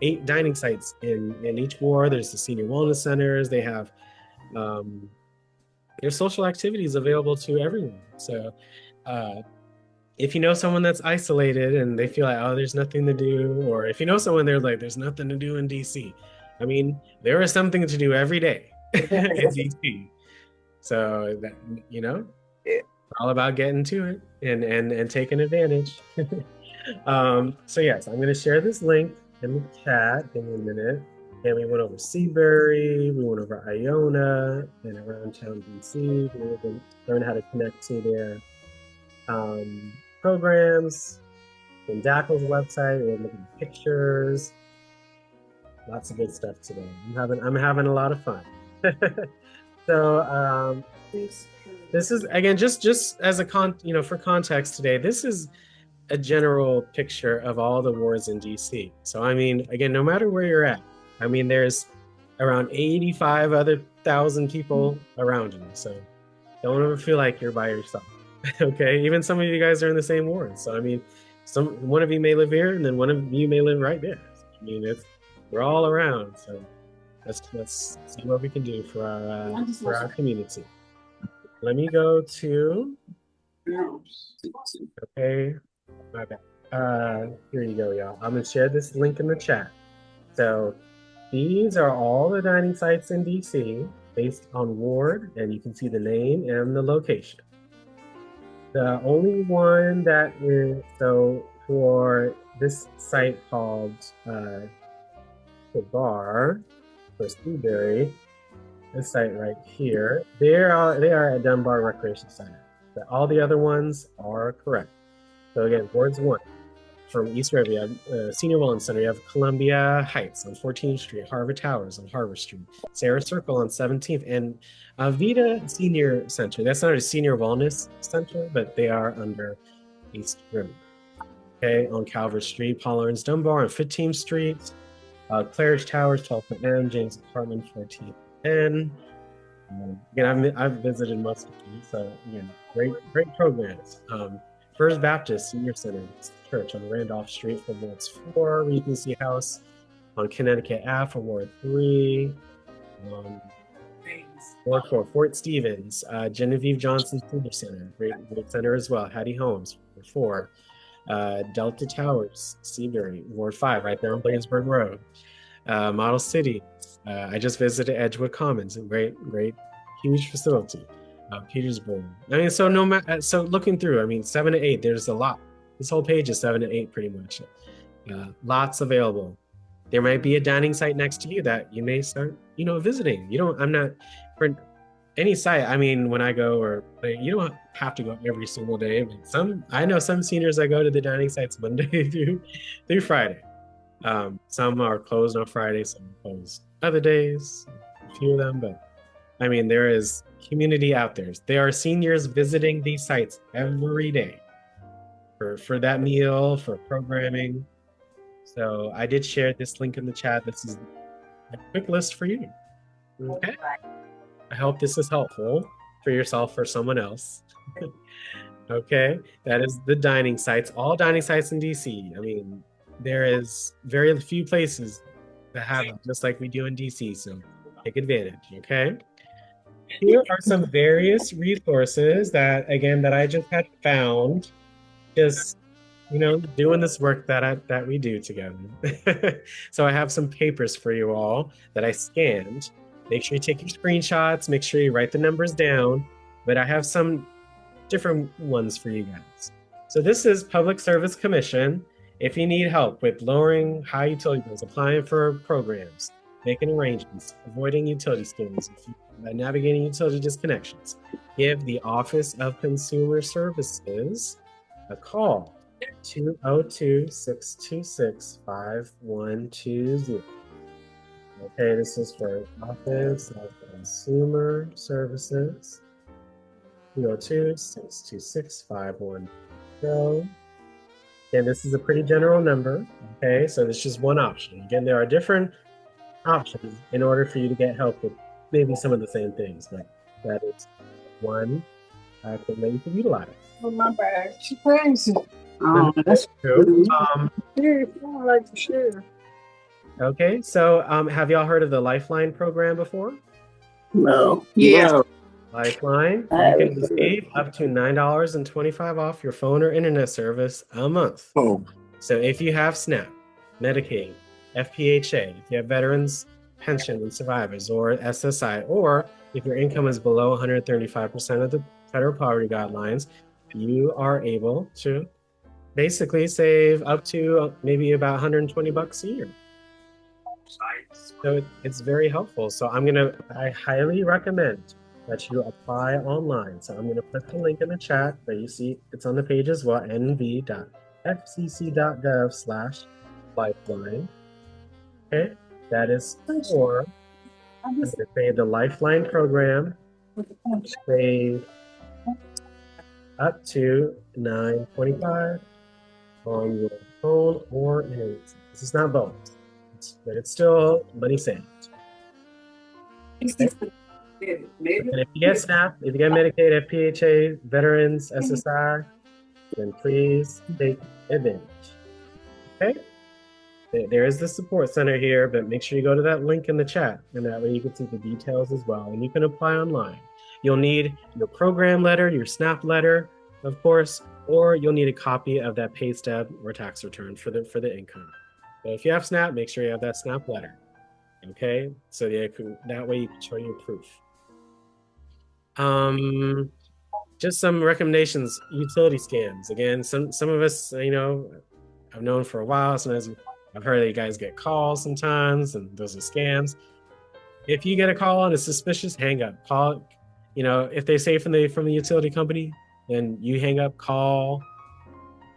8 dining sites in each ward. There's the senior wellness centers. They have there's social activities available to everyone. So if you know someone that's isolated and they feel like, oh, there's nothing to do, or if you know someone they're like, there's nothing to do in DC, I mean, there is something to do every day in DC. So that, you know, it's all about getting to it and taking advantage. So yes, I'm going to share this link in the chat. Give me a minute. And we went over Seabury, we went over Iona, and around town DC. We learned how to connect to their programs from DACL's website. We're looking at pictures, lots of good stuff today. I'm having a lot of fun. So this is, again, just as a for context today, this is a general picture of all the wards in DC. So I mean, again, no matter where you're at, I mean, there's around 85 other thousand people around you. So don't ever feel like you're by yourself. Okay, even some of you guys are in the same ward. So I mean, one of you may live here, and then one of you may live right there. I mean, we're all around. So let's see what we can do for our community. Let me go to. Okay, my bad. Here you go, y'all. I'm gonna share this link in the chat. So these are all the dining sites in DC based on ward, and you can see the name and the location. The only one that is, so for this site called the bar for Seabury, this site right here, they are at Dunbar Recreation Center. But all the other ones are correct. So again, wards 1. From East River, you have Senior Wellness Center. You have Columbia Heights on 14th Street, Harvard Towers on Harvard Street, Sarah Circle on 17th, and Vida Senior Center. That's not a senior wellness center, but they are under East River. Okay, on Calvert Street, Paul Laurence Dunbar on 15th Street, Claridge Towers, 12th M, James Apartment, 14th N. Again, I've visited most of these, so again, great programs. First Baptist Senior Center Church on Randolph Street for Wards 4, Regency House on Connecticut Ave for Ward 3, Ward 4, Fort Stevens, Genevieve Johnson Senior Center, great center as well, Hattie Homes, Ward 4, Delta Towers, Seabury, Ward 5, right there on Bladensburg Road, Model City, I just visited Edgewood Commons, a great, huge facility. Petersburg. I mean, so looking through, I mean, 7 to 8, there's a lot. This whole page is 7 to 8 pretty much. Lots available. There might be a dining site next to you that you may start, visiting. I'm not for any site. I mean, when I go, or you don't have to go every single day. But I know some seniors that go to the dining sites Monday through Friday. Some are closed on Friday, some are closed other days, a few of them, but I mean, there is community out there. There are seniors visiting these sites every day for that meal, for programming. So I did share this link in the chat. This is a quick list for you. Okay. I hope this is helpful for yourself or someone else. Okay. That is the dining sites, all dining sites in DC. I mean, there is very few places that have them, just like we do in DC. So take advantage. Okay. Here are some various resources that I just had found, just doing this work that we do together. So I have some papers for you all that I scanned. Make sure you take your screenshots. Make sure you write the numbers down. But I have some different ones for you guys. So this is Public Service Commission. If you need help with lowering high utility bills, applying for programs, making arrangements, avoiding utility scams, navigating utility disconnections, give the Office of Consumer Services a call, 202-626-5120. Okay, this is for Office of Consumer Services, 202-626-5120. And this is a pretty general number, okay? So there's just one option. Again, there are different options in order for you to get help with maybe some of the same things, but that is one that you can utilize. Oh, my bad. She crazy. Oh, that's true. Yeah, I like to share. Okay, so have y'all heard of the Lifeline program before? No. Yeah. Lifeline, you can receive up to $9.25 off your phone or internet service a month. Oh. So if you have SNAP, Medicaid, FPHA, if you have veterans pension and survivors, or SSI, or if your income is below 135% of the federal poverty guidelines, you are able to basically save up to maybe about $120 a year. So it's very helpful. So I highly recommend that you apply online. So I'm going to put the link in the chat that you see. It's on the page as well, nv.fcc.gov/lifeline. Okay, that is for the Lifeline program. Save up to $9.25 on your phone or internet. This is not both, but it's still money saved. Okay. And if you get SNAP, if you get Medicaid, FPHA, veterans, SSI, then please take advantage. Okay? There is the support center here, but make sure you go to that link in the chat, and that way you can see the details as well, and you can apply online. You'll need your program letter, your SNAP letter, of course, or you'll need a copy of that pay stub or tax return for the income. But if you have SNAP, make sure you have that SNAP letter. Okay, so that way you can show your proof. Just some recommendations: utility scams. Again, some of us, I've known for a while. Sometimes I've heard that you guys get calls sometimes, and those are scams. If you get a call and it's suspicious, hang up. Call, if they say from the utility company, then you hang up. Call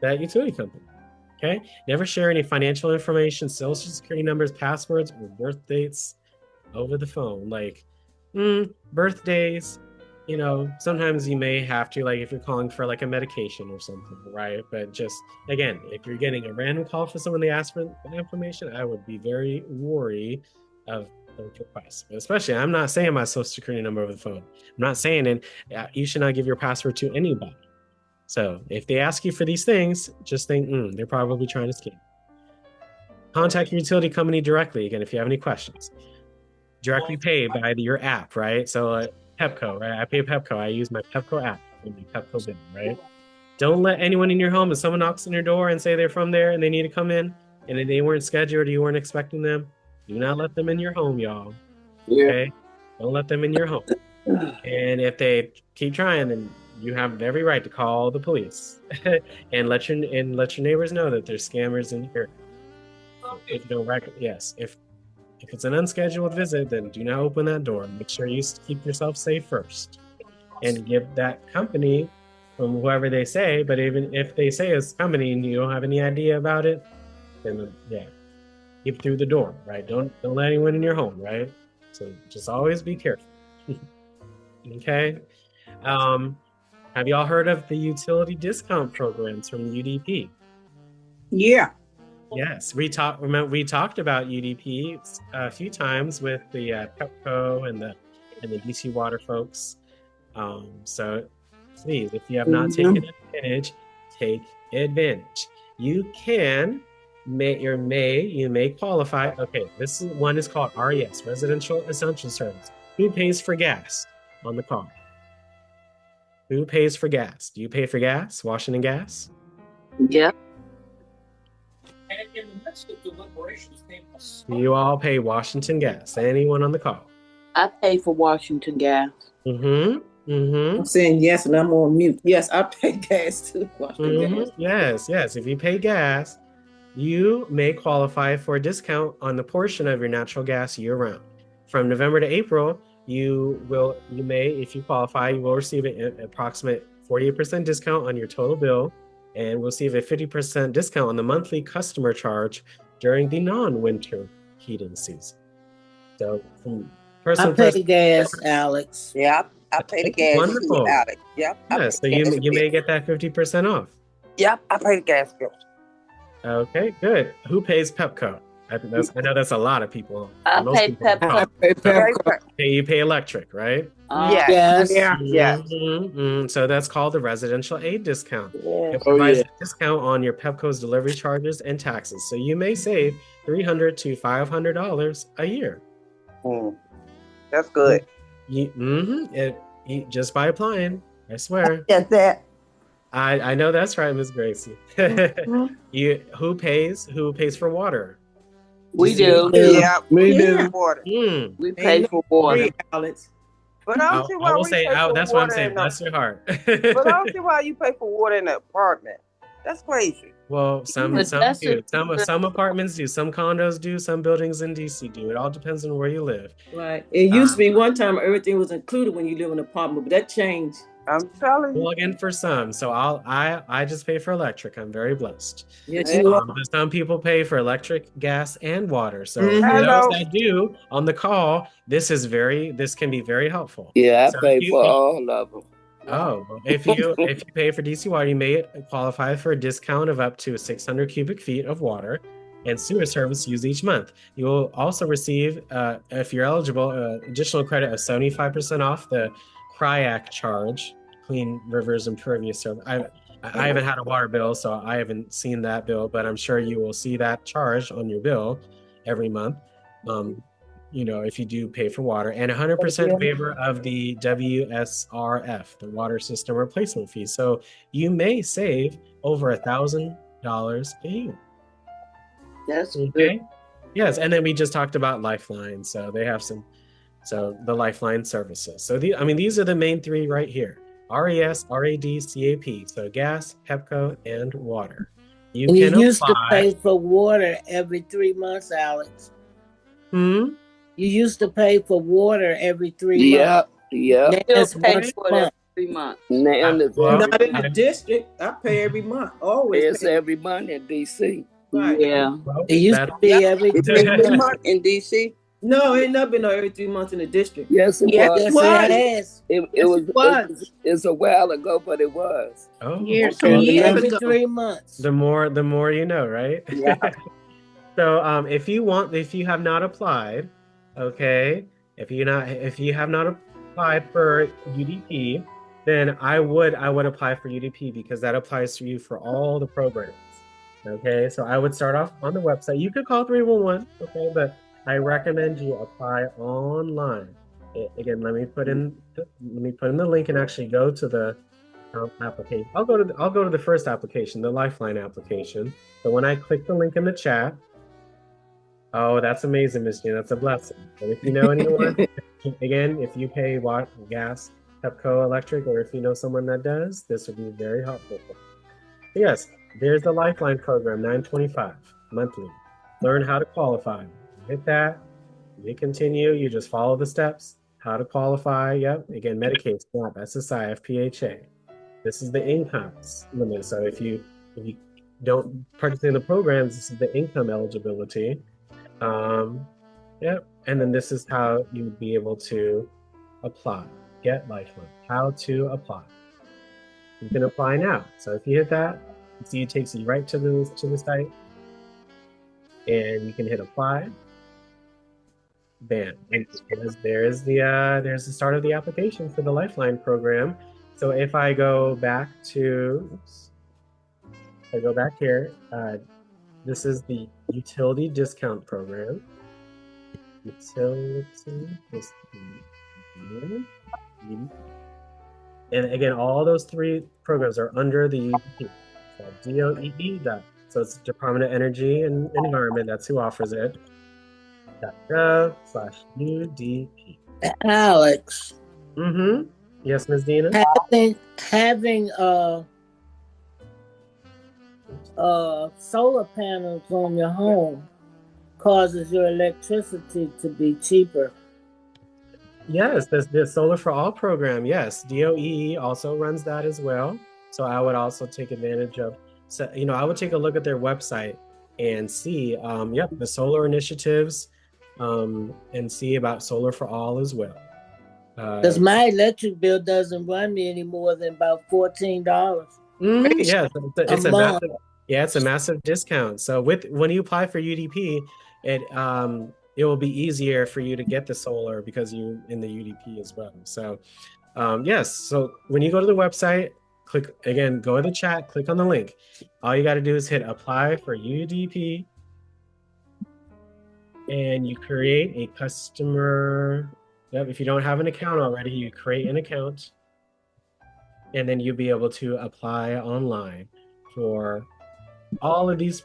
that utility company. Okay. Never share any financial information, social security numbers, passwords, or birth dates over the phone. Like birthdays. Sometimes you may have to, like if you're calling for like a medication or something, right? But just, again, if you're getting a random call for someone, they ask for that information, I would be very wary of those requests. Especially, I'm not saying my social security number over the phone. I'm not saying it. You should not give your password to anybody. So if they ask you for these things, just think, they're probably trying to scam. Contact your utility company directly, again, if you have any questions. Directly pay by your app, right? So Pepco, right? I pay Pepco. I use my Pepco app for my Pepco bill, right? Don't let anyone in your home, if someone knocks on your door and say they're from there and they need to come in and they weren't scheduled or you weren't expecting them, do not let them in your home, y'all. Okay? Don't let them in your home. And if they keep trying, then you have every right to call the police and let your neighbors know that there's scammers in here. If you don't if it's an unscheduled visit, then do not open that door. Make sure you keep yourself safe first and give that company from whoever they say. But even if they say it's company and you don't have any idea about it, then keep through the door, right? Don't let anyone in your home, right? So just always be careful. Okay. Have y'all heard of the utility discount programs from UDP? Yeah. Yes, we talked about UDP a few times with the Pepco and the DC Water folks. So please, if you have not taken advantage, take advantage. You may qualify. Okay, this one is called RES, Residential Essential Service. Who pays for gas on the car? Who pays for gas? Do you pay for gas? Washington Gas? Yep. And in the midst of deliberations, they must. Do you all pay Washington Gas? Anyone on the call? I pay for Washington Gas. I'm saying yes, and I'm on mute. Yes, I pay gas too. Gas. Yes. If you pay gas, you may qualify for a discount on the portion of your natural gas year-round. From November to April, if you qualify, you will receive an approximate 48% discount on your total bill, and will receive a 50% discount on the monthly customer charge during the non-winter heating season. So, I pay the gas, Alex. Yeah, I pay the gas. Wonderful, too, Alex. Yep. Yeah, so you may get that 50% off. Yep, I pay the gas bill. Okay, good. Who pays Pepco? I know that's a lot of people. I pay Pepco. You pay electric, right? Yes. So that's called the residential aid discount. Yeah. It provides a discount on your Pepco's delivery charges and taxes. So you may save $300 to $500 a year. That's good. Just by applying, I swear. Get that. I know that's right, Ms. Gracie. Who pays for water? We do. Yeah, we do. Water. We pay for water. But I don't see why that's what I'm saying. Bless your heart. But I don't see why you pay for water in an apartment. That's crazy. Well, some do. Some apartments do. Some condos do. Some buildings in DC do. It all depends on where you live. Right. It used to be one time everything was included when you live in an apartment, but that changed. I'm telling you. Plug in for some. So I just pay for electric. I'm very blessed. Yes, some people pay for electric, gas, and water. So for those that do on the call, this can be very helpful. Yeah, I pay for all of them. Oh, if you pay for DC Water, you may qualify for a discount of up to 600 cubic feet of water and sewer service used each month. You will also receive, if you're eligible, additional credit of 75% off the CRIAC charge, Clean Rivers Impervious Service. I haven't had a water bill, so I haven't seen that bill, but I'm sure you will see that charge on your bill every month. if you do pay for water, and 100% waiver of the WSRF, the water system replacement fee. So you may save over $1,000 a year. That's okay. good. Yes, and then we just talked about Lifeline, so they have the Lifeline services. So these are the main three right here: RES, RAD, CAP. So gas, HEPCO, and water. You used to pay for water every 3 months, Alex. You used to pay for water every 3 months. Yeah. Still pay for it every 3 months. Not in the district. I pay every month. Always. It's every month in DC. Right. Yeah. It used to be every 3 months in DC. No, it ain't never been every 3 months in the district. Yes, it was. It was. It's a while ago, but it was. Oh, years every ago. 3 months. The more you know, right? Yeah. So if you have not applied, okay, if you have not applied for UDP, then I would apply for UDP, because that applies to you for all the programs. Okay, so I would start off on the website. You could call 311, okay, but I recommend you apply online. Again, let me put in the link and actually go to the application. I'll go to the first application, the Lifeline application. So when I click the link in the chat, oh, that's amazing, Ms. Jean. That's a blessing. But if you know anyone, again, if you pay gas, HEPCO, electric, or if you know someone that does, this would be very helpful. Yes, there's the Lifeline program, $925 monthly. Learn how to qualify. Hit that. You hit continue. You just follow the steps. How to qualify. Yep. Again, Medicaid, SNAP, SSI, FPHA. This is the income limit. So if you don't participate in the programs, this is the income eligibility. Yep. And then this is how you would be able to apply. Get Lifeline. How to apply. You can apply now. So if you hit that, you see it takes you right to the site, and you can hit apply. Bam. And there's the start of the application for the Lifeline program. So if I go back here, this is the utility discount program. And again, all those three programs are under the UDP. So DOEE. So it's Department of Energy and Environment. That's who offers it. .gov/UDP. Alex. Yes, Ms. Dina. Having solar panels on your home causes your electricity to be cheaper. Yes, the Solar for All program. Yes, DOEE also runs that as well. So I would also take advantage of. So I would take a look at their website and see, the solar initiatives, and see about Solar for All as well. Because my electric bill doesn't run me any more than about $14. Yeah, it's a massive discount. So when you apply for UDP, it will be easier for you to get the solar because you're in the UDP as well. So yes, so when you go to the website, go to the chat, click on the link. All you got to do is hit apply for UDP, and you create a customer. Yep, if you don't have an account already, you create an account, and then you'll be able to apply online for all of these.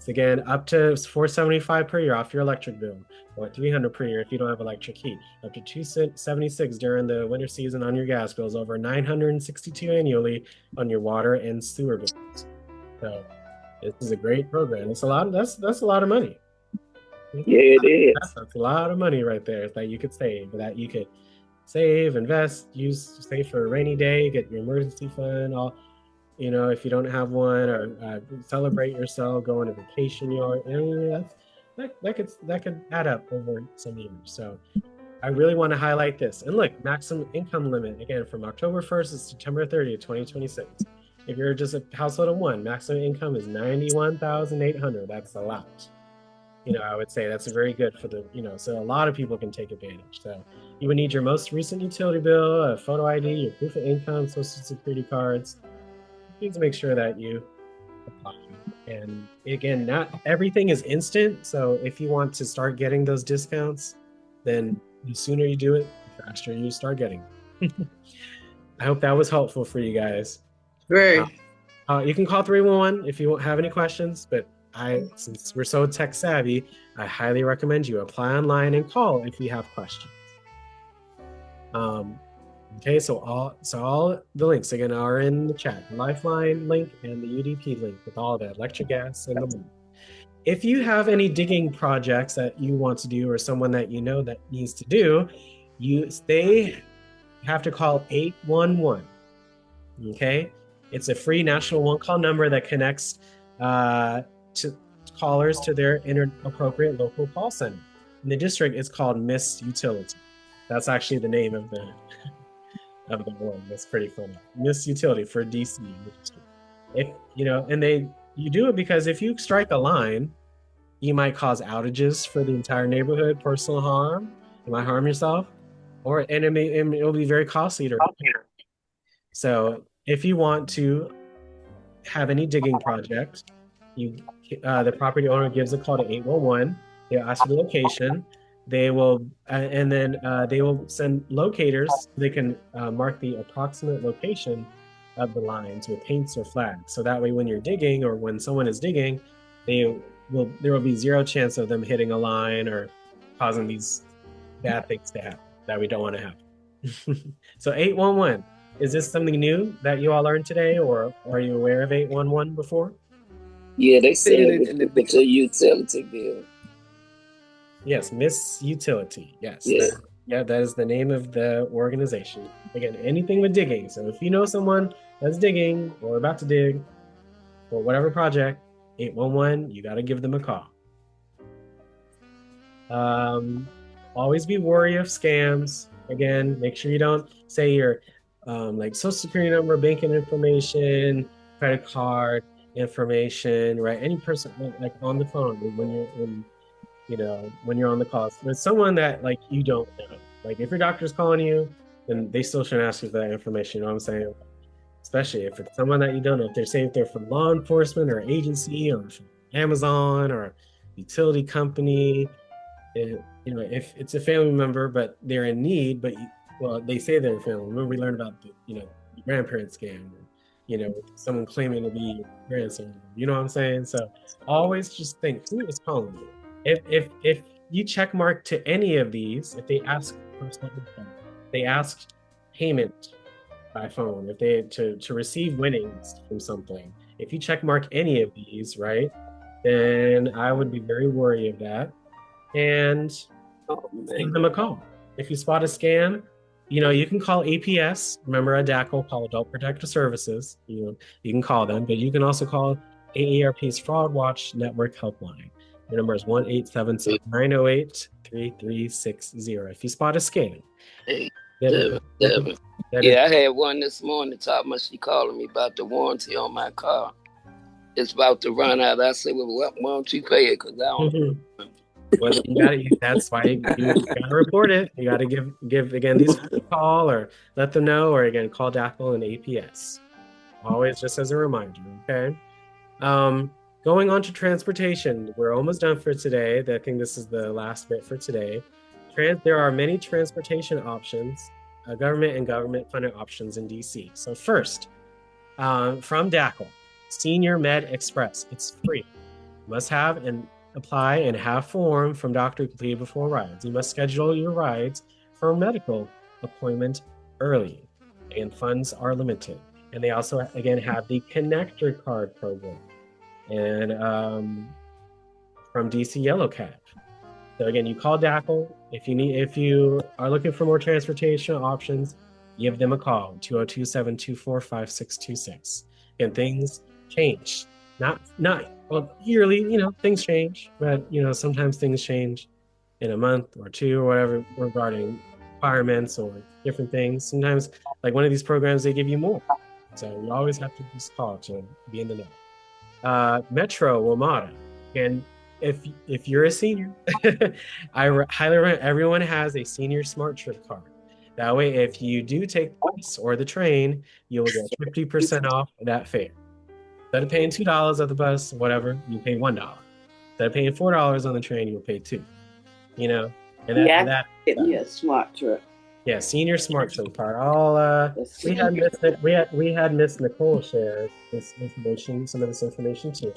Again, up to $475 per year off your electric bill, or $300 per year if you don't have electric heat. Up to $276 during the winter season on your gas bills. Over $962 annually on your water and sewer bills. So this is a great program. That's a lot of money. Yeah, it is. That's a lot of money right there that you could save. That you could save, invest, save for a rainy day, get your emergency fund. If you don't have one, or celebrate yourself, go on a vacation. That could add up over some years. So I really want to highlight this. And look, maximum income limit again from October 1st to September 30th, 2026. If you're just a household of one, maximum income is $91,800. That's a lot. I would say that's very good for so a lot of people can take advantage. So you would need your most recent utility bill, a photo ID, your proof of income, social security cards. You need to make sure that you apply. And again, not everything is instant. So if you want to start getting those discounts, then the sooner you do it, the faster you start getting. I hope that was helpful for you guys. Great. You can call 311 if you have any questions, but since we're so tech savvy, I highly recommend you apply online and call if you have questions. Okay, so all the links again are in the chat. The Lifeline link and the UDP link with all the electric, gas, and the money. If you have any digging projects that you want to do or someone that you know that needs to do, they have to call 811. Okay, it's a free national one-call number that connects to callers to their appropriate local call center. In the district, it's called Miss Utility. That's actually the name of the one. That's pretty funny. Miss Utility for DC. If you do it because if you strike a line, you might cause outages for the entire neighborhood, personal harm. You might harm yourself, it'll be very costly to repair. So if you want to have any digging project, the property owner gives a call to 811. They ask for the location. They will, and then they will send locators so they can mark the approximate location of the lines with paints or flags. So that way, when you're digging or when someone is digging, there will be zero chance of them hitting a line or causing these bad things to happen that we don't want to happen. So 811, is this something new that you all learned today, or are you aware of 811 before? Yeah, they said it with your utility bill. Yes, Miss Utility. Yes. Yeah. That is the name of the organization. Again, anything with digging. So if you know someone that's digging or about to dig for whatever project, 811, you got to give them a call. Always be wary of scams. Again, make sure you don't say your like social security number, banking information, credit card information, right? Any person like on the phone when you're on the call with someone that like you don't know. Like if your doctor's calling you, then they still shouldn't ask you for that information. You know what I'm saying? Especially if it's someone that you don't know. If they're saying if they're from law enforcement or agency or from Amazon or utility company, if it's a family member but they're in need, but they say they're a family. Remember we learned about the grandparent scam, someone claiming to be your grandson. You know what I'm saying? So always just think, who is calling you? If you check mark to any of these, if they ask for something, they ask payment by phone, if they to receive winnings from something, if you check mark any of these, right, then I would be very wary of that and give them a call. If you spot a scam, you can call APS. Remember, ADACL, call Adult Protective Services. You can call them, but you can also call AARP's Fraud Watch Network Helpline. The number is 1-877-908-3360. If you spot a scam. Hey, Devin. Yeah, I had one this morning talking about she calling me about the warranty on my car. It's about to run out. I said, well, why don't you pay it? Because I don't Well, that's why you gotta report it. You gotta give again these a call or let them know, or again call DACL and APS. Always just as a reminder, okay? Going on to transportation, we're almost done for today. I think this is the last bit for today. There are many transportation options, government and government-funded options in DC. So first, from DACL, Senior Med Express. It's free. You must have and apply and have form from doctor completed before rides. You must schedule your rides for a medical appointment early, and funds are limited. And they also, again, have the Connector Card program. And from DC Yellow Cab. So again, you call DACL if you are looking for more transportation options. Give them a call, 202-724-5626. And things change, not yearly. Things change, but sometimes things change in a month or two or whatever regarding requirements or different things. Sometimes, like one of these programs, they give you more. So you always have to just call to be in the know. Metro WMATA, and if you're a senior, I highly recommend everyone has a senior smart trip card. That way, if you do take the bus or the train, you'll get 50% off that fare. Instead of paying $2 at the bus, whatever, you pay $1. Instead of paying $4 on the train, you'll pay $2. And Yeah, that get me a smart trip. yeah, senior smart trip card. All we had Miss Nicole share this information, some of this information too.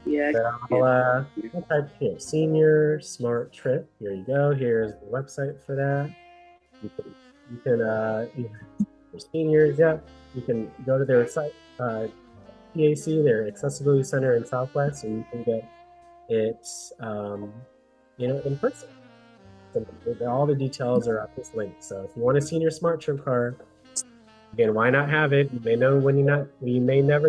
Yeah. But I'll type here, senior smart trip. Here you go. Here's the website for that. You can for seniors, yeah. You can go to their site, PAC, their accessibility center in Southwest, and you can get it, in person. So all the details are at this link. So if you want a senior smart trip card, again, why not have it? You may never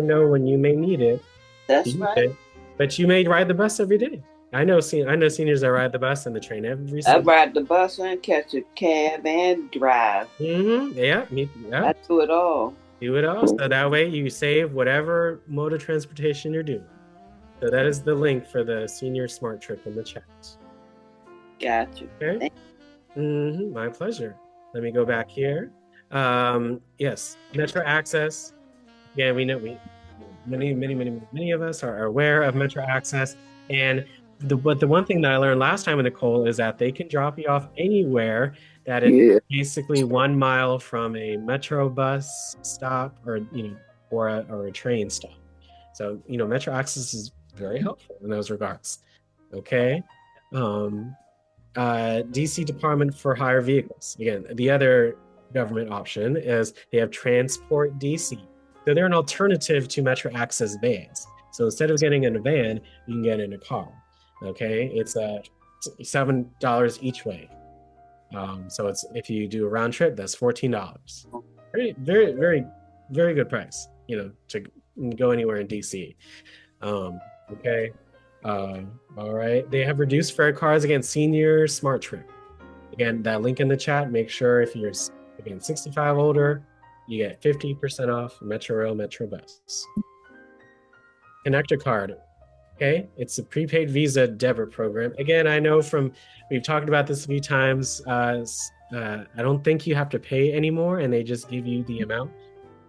know when you may need it. That's right. But you may ride the bus every day. I know seniors that ride the bus and the train every I ride the bus and catch a cab and drive. Yeah, I do it all. Do it all. So that way you save whatever mode of transportation you're doing. So that is the link for the senior smart trip in the chat. Gotcha. Okay. My pleasure. Let me go back here. Yes, Metro Access. Yeah, we know many of us are aware of Metro Access, and the one thing that I learned last time with Nicole is that they can drop you off anywhere that is basically 1 mile from a Metro bus stop or a train stop. So Metro Access is very helpful in those regards. Okay. DC Department for Hire Vehicles. Again, the other government option is they have Transport DC. So they're an alternative to Metro Access vans. So instead of getting in a van, you can get in a car. Okay, it's $7 each way. So it's if you do a round trip, that's $14. Very, very, very, very good price. To go anywhere in DC. Okay. All right. They have reduced fare cards against senior smart trip. Again, that link in the chat. Make sure if you're 65 older, you get 50% off Metro Rail, Metro Bus. Connector card. Okay, it's a prepaid Visa debit program. Again, I know we've talked about this a few times. I don't think you have to pay anymore, and they just give you the amount.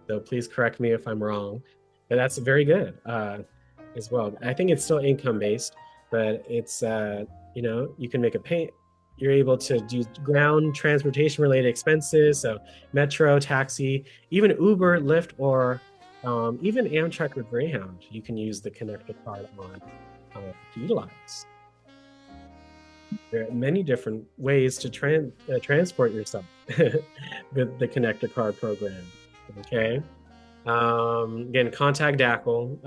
So please correct me if I'm wrong. But that's very good as well. I think it's still income based, but it's you can make a pay. You're able to do ground transportation related expenses, so Metro, taxi, even Uber, Lyft, or even Amtrak or Greyhound. You can use the connector card on to utilize. There are many different ways to transport yourself with the connector card program. Okay. Again, contact DACL,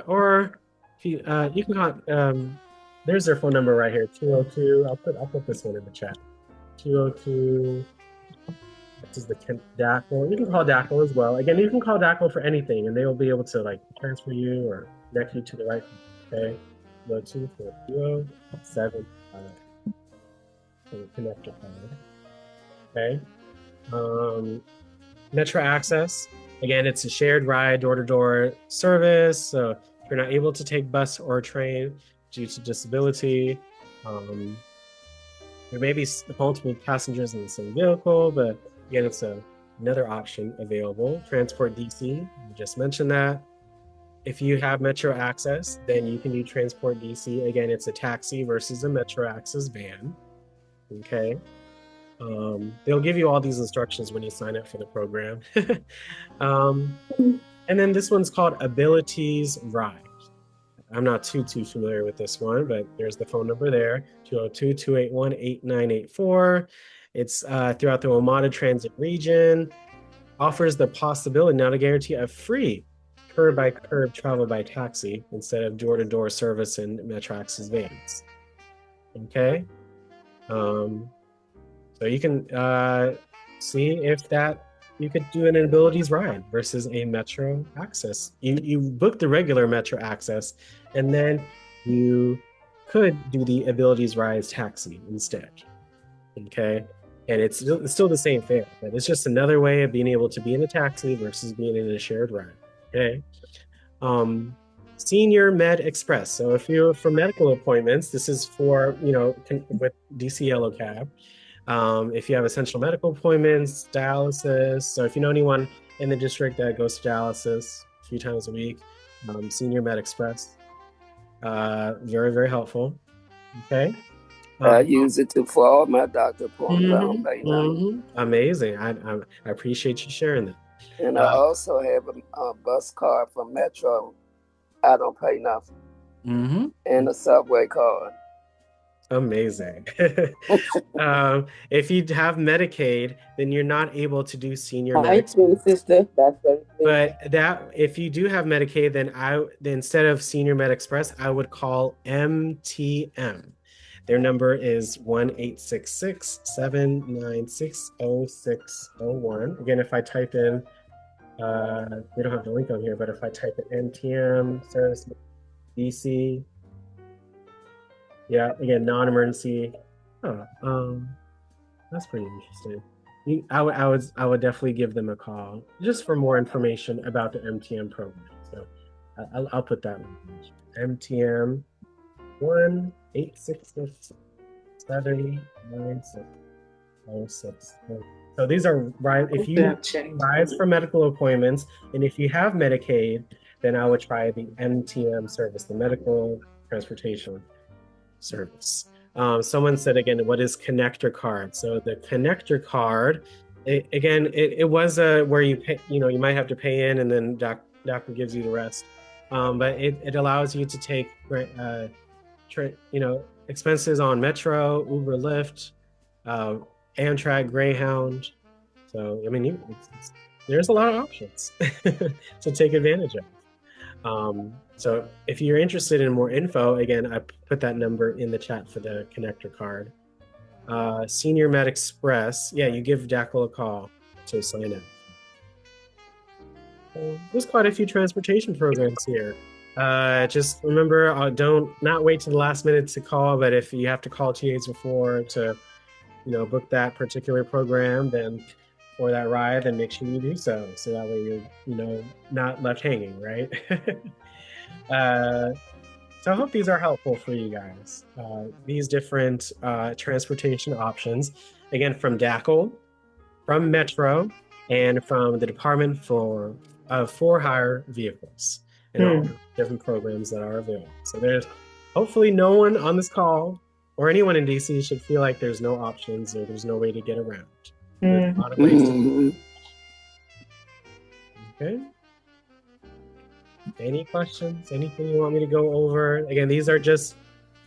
or if you can there's their phone number right here, 202. I'll put this one in the chat. 202. This is the DACL. You can call DACL as well. Again, you can call DACL for anything, and they will be able to transfer you or connect you to the right. Okay. 202-420-75. Connector card. Okay. Metro Access. Again, it's a shared ride, door-to-door service. So if you're not able to take bus or train due to disability, there may be multiple passengers in the same vehicle, but again, it's another option available. Transport DC, we just mentioned that. If you have Metro Access, then you can do Transport DC. Again, it's a taxi versus a Metro Access van. Okay. They'll give you all these instructions when you sign up for the program. And then this one's called Abilities Ride. I'm not too familiar with this one, but there's the phone number there, 202-281-8984. It's throughout the WMATA transit region, offers the possibility, not a guarantee, of free curb-by-curb travel by taxi instead of door-to-door service in Metro Access vans. Okay? So you can see if that you could do an Abilities Ride versus a Metro Access. You book the regular Metro Access, and then you could do the Abilities Ride taxi instead. Okay, and it's still the same fare, but it's just another way of being able to be in a taxi versus being in a shared ride. Okay. Senior Med Express. So if you're for medical appointments, this is for with DC Yellow Cab. If you have essential medical appointments, dialysis. So if you know anyone in the district that goes to dialysis a few times a week, Senior Med Express, very, very helpful. Okay. I use it for all my doctor appointments. I don't pay nothing. Amazing. I appreciate you sharing that. And I also have a bus card from Metro. I don't pay nothing. And a subway card. Amazing. If you have Medicaid, then you're not able to do senior Medicaid. Sister. That's but if you do have Medicaid, then instead of Senior Med Express, I would call MTM. Their number is 1-866-796-0601. Again, if I type in, we don't have the link on here, but if I type in MTM service DC, yeah, again, non-emergency. That's pretty interesting. I would definitely give them a call just for more information about the MTM program. So I'll put that one. MTM 1-866-796-06. So these are if you rise for medical appointments, and if you have Medicaid, then I would try the MTM service, the medical transportation service. Someone said again, what is connector card? So the connector card, it was where you pay, you might have to pay in, and then doctor gives you the rest. But it allows you to take expenses on Metro, Uber, Lyft, Amtrak, Greyhound. So I mean, there's a lot of options to take advantage of. So if you're interested in more info, again, I put that number in the chat for the connector card. Senior Med Express, yeah, you give DACL a call to sign up. There's quite a few transportation programs here. Just remember, not wait to the last minute to call, but if you have to call TAs before to, book that particular program, then or that ride, then make sure you do so that way you're not left hanging, right? So I hope these are helpful for you guys. These different transportation options, again, from DACL, from Metro, and from the Department for hire vehicles, and all the different programs that are available. So there's hopefully no one on this call or anyone in DC should feel like there's no options or there's no way to get around. There's a lot of ways to Okay. Any questions? Anything you want me to go over? Again, these are just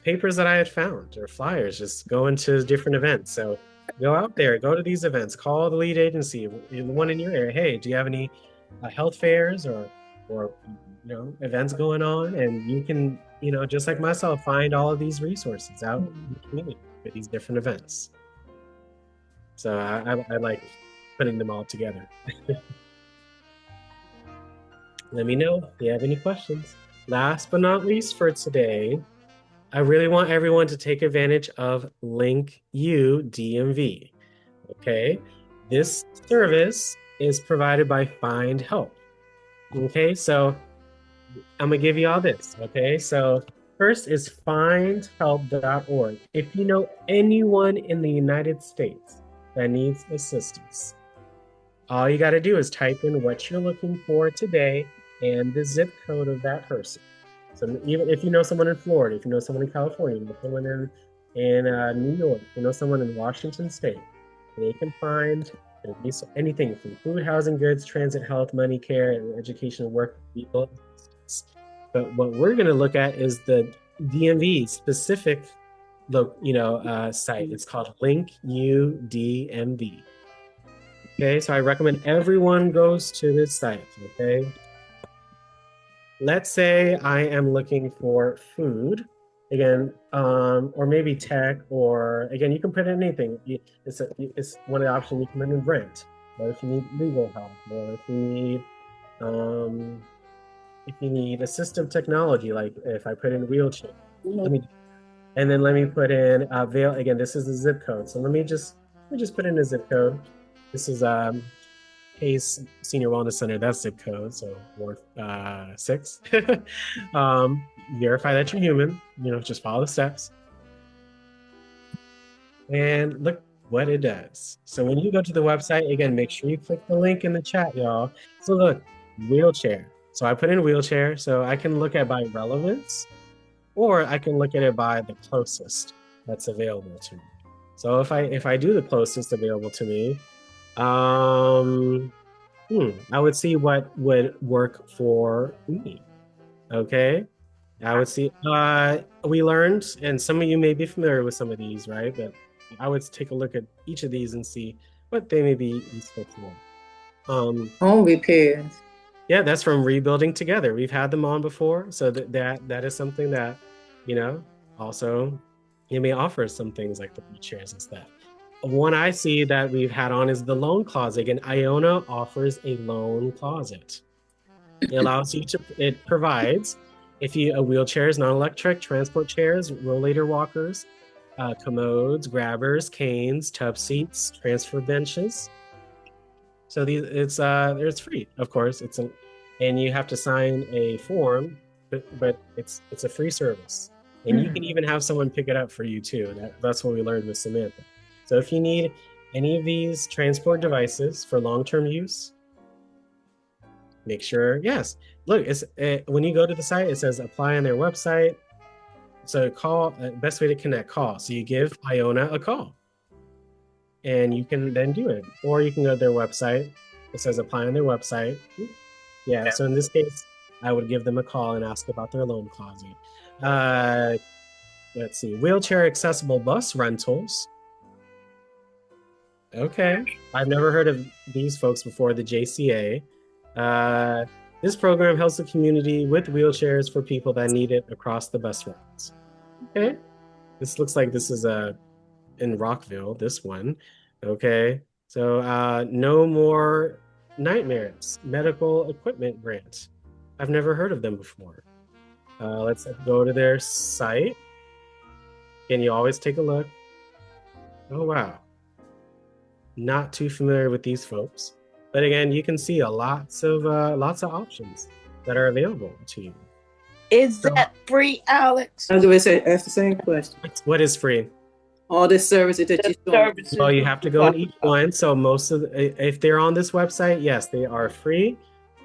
papers that I had found, or flyers, just going to different events. So go out there, go to these events, call the lead agency, the one in your area. Hey, do you have any health fairs or events going on? And you can, just like myself, find all of these resources out in the community for these different events. So I like putting them all together. Let me know if you have any questions. Last but not least for today, I really want everyone to take advantage of Link U DMV. Okay, this service is provided by Find Help. Okay, so I'm gonna give you all this. Okay, so first is findhelp.org. If you know anyone in the United States that needs assistance, all you got to do is type in what you're looking for today and the zip code of that person. So even if you know someone in Florida, if you know someone in California, if you know someone in New York, if you know someone in Washington State, they can find anything from food, housing, goods, transit, health, money, care, education, work, people. But what we're going to look at is the DMV specific site. It's called Link U DMV. Okay, so I recommend everyone goes to this site. Okay, let's say I am looking for food again, or maybe tech, or again, you can put in anything. It's one of the options you can put in rent, or if you need legal help, or if you need assistive technology, like if I put in wheelchair, let me put in Vail. Again, this is the zip code. So let me just put in a zip code. This is Pace Senior Wellness Center. That's zip code. So Ward 6. Verify that you're human. Just follow the steps. And look what it does. So when you go to the website, again, make sure you click the link in the chat, y'all. So look, wheelchair. So I put in wheelchair, so I can look at by relevance, or I can look at it by the closest. that's available to me. So if I do the closest available to me, I would see what would work for me. Okay. I would see, we learned, and some of you may be familiar with some of these, right? But I would take a look at each of these and see what they may be useful for. Home repairs. Yeah, that's from Rebuilding Together. We've had them on before. So that is something that, also you may offer some things like the chairs and stuff. One I see that we've had on is the loan closet. Again, Iona offers a loan closet. It allows you to, it provides, wheelchairs, non-electric, transport chairs, rollator walkers, commodes, grabbers, canes, tub seats, transfer benches. So it's free, of course. And you have to sign a form, but it's a free service. And you can even have someone pick it up for you too. That's what we learned with Samantha. So if you need any of these transport devices for long-term use, make sure, yes. Look, when you go to the site, it says apply on their website. So call, best way to connect, call. So you give Iona a call and you can then do it. Or you can go to their website. It says apply on their website. Yeah, so in this case, I would give them a call and ask about their loan closet. Let's see, wheelchair accessible bus rentals. Okay, I've never heard of these folks before, the JCA. This program helps the community with wheelchairs for people that need it across the bus routes. Okay, this looks like this is in Rockville, this one. Okay, so No More Nightmares, medical equipment grant. I've never heard of them before. Let's go to their site. And you always take a look. Oh, wow. Not too familiar with these folks. But again, you can see lots of options that are available to you. Is that free, Alex? I was going to say, ask the same question. What is free? All the services that you showing. Well, you have to go in each one. So if they're on this website, yes, they are free.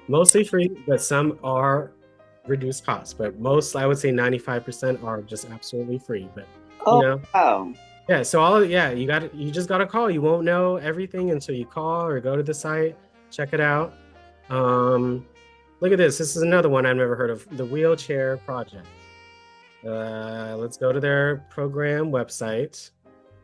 Mostly free, but some are reduced cost. But most, I would say 95% are just absolutely free. But wow. Yeah, so you just gotta call. You won't know everything until you call or go to the site, check it out. Look at this. This is another one I've never heard of, the Wheelchair Project. Let's go to their program website.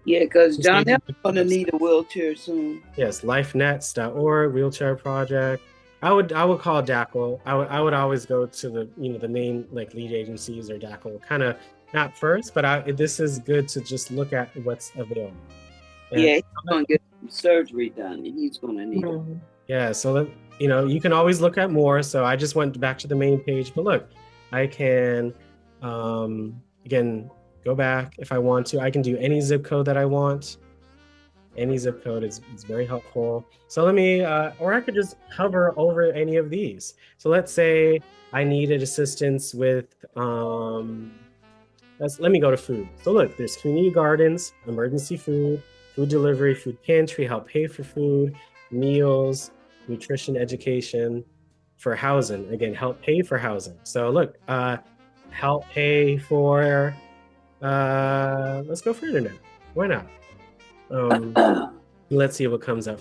Yeah, because John's gonna need a wheelchair soon. Yes, lifenets.org, Wheelchair Project. I would call DACL. I would always go to the main lead agencies or DACL kind of. Not first, but this is good to just look at what's available. And he's going to get some surgery done, and he's going to need it. Yeah, so you can always look at more. So I just went back to the main page, but look, I can again go back if I want to. I can do any zip code that I want. Any zip code is very helpful. So let me, or I could just hover over any of these. So let's say I needed assistance with. Let me go to food. So look, there's community gardens, emergency food, food delivery, food pantry, help pay for food, meals, nutrition education, for housing. Again, help pay for housing. So look, help pay for, let's go for internet. Why not? Let's see what comes up.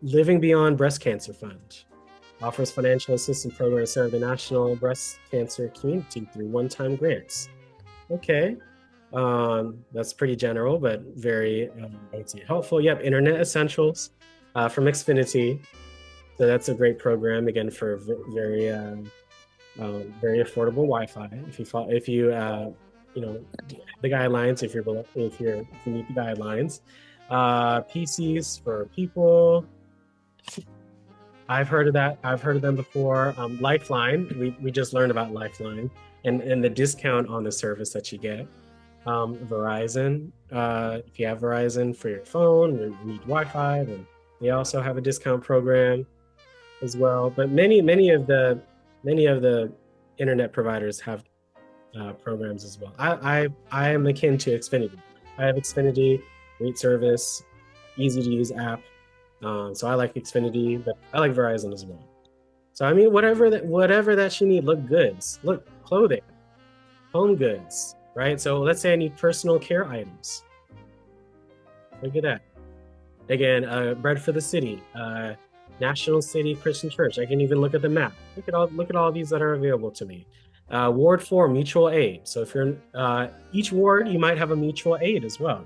Living Beyond Breast Cancer Fund. Offers financial assistance program to serve the national breast cancer community through one-time grants. Okay, that's pretty general, but very, I would say, helpful. Yep, Internet Essentials from Xfinity. So that's a great program, again, for very affordable Wi-Fi. If you the guidelines, if you meet the guidelines. PCs for people. I've heard of that. I've heard of them before. Lifeline, we just learned about Lifeline and the discount on the service that you get. Verizon, if you have Verizon for your phone, you need Wi-Fi, then they also have a discount program as well. But many of the internet providers have programs as well. I am akin to Xfinity. I have Xfinity, great service, easy to use app. So I like Xfinity, but I like Verizon as well. So I mean, whatever that you need, look goods, look clothing. home goods, right? So let's say I need personal care items. Look at that. Again, Bread for the City, National City Christian Church. I can even look at the map. Look at all these that are available to me. Ward 4, mutual aid. So if you're in each ward, you might have a mutual aid as well.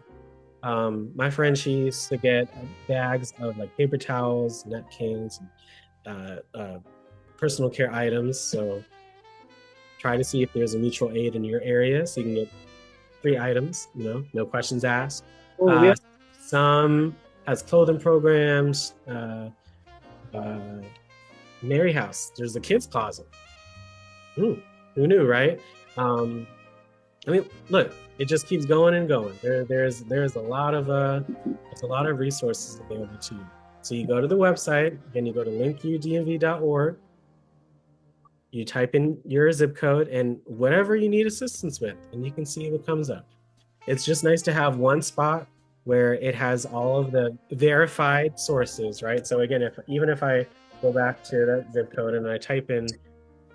My friend, she used to get bags of like paper towels, napkins, personal care items. So try to see if there's a mutual aid in your area so you can get 3 items, no questions asked. Some has clothing programs. Mary House, there's a kids closet. Who knew, right? Look, it just keeps going and going. There's a lot of resources available to you. So you go to the website, again, you go to linkudmv.org, you type in your zip code and whatever you need assistance with, and you can see what comes up. It's just nice to have one spot where it has all of the verified sources, right? So again, even if I go back to that zip code and I type in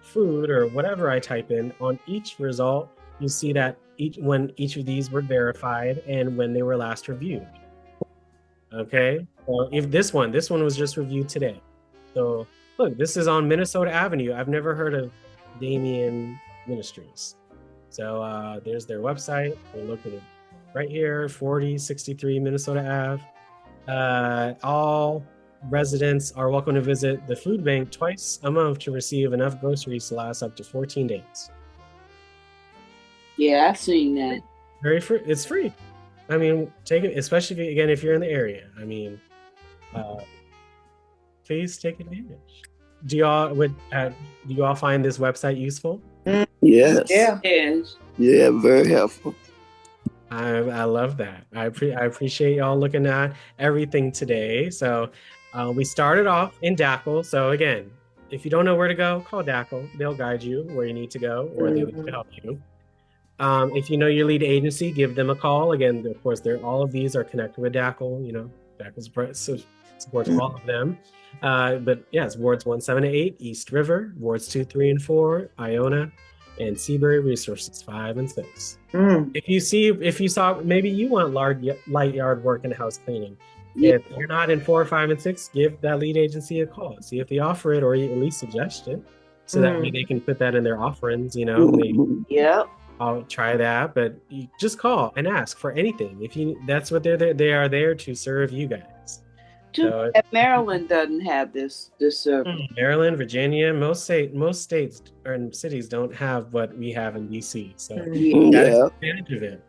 food or whatever I type in, on each result, you see that when each of these were verified and when they were last reviewed. Okay, well, if this one was just reviewed today. So look, this is on Minnesota Avenue. I've never heard of Damien Ministries. So there's their website. They're located right here, 4063 Minnesota Ave. All residents are welcome to visit the food bank twice a month to receive enough groceries to last up to 14 days. Yeah, I've seen that. Very free. It's free. I mean, take it, especially if you're in the area. I mean, please take advantage. Do you all find this website useful? Yes. Yeah. Yes. Yeah, very helpful. I love that. I appreciate y'all looking at everything today. So we started off in DACL. So again, if you don't know where to go, call DACL. They'll guide you where you need to go, or they will help you. If you know your lead agency, give them a call. Again, of course, all of these are connected with DACL. DACL supports all of them. But yes, wards 1, 7, and 8, East River, wards 2, 3, and 4, Iona, and Seabury Resources 5 and 6. If you saw, maybe you want light yard work and house cleaning. Yeah. If you're not in 4, 5, and 6, give that lead agency a call. See if they offer it, or at least suggest it, so that way they can put that in their offerings. Yep. I'll try that, but you just call and ask for anything. That's what they are there to serve you guys. So, Maryland doesn't have this service. Maryland, Virginia, most states and cities don't have what we have in DC. So that's advantage of it.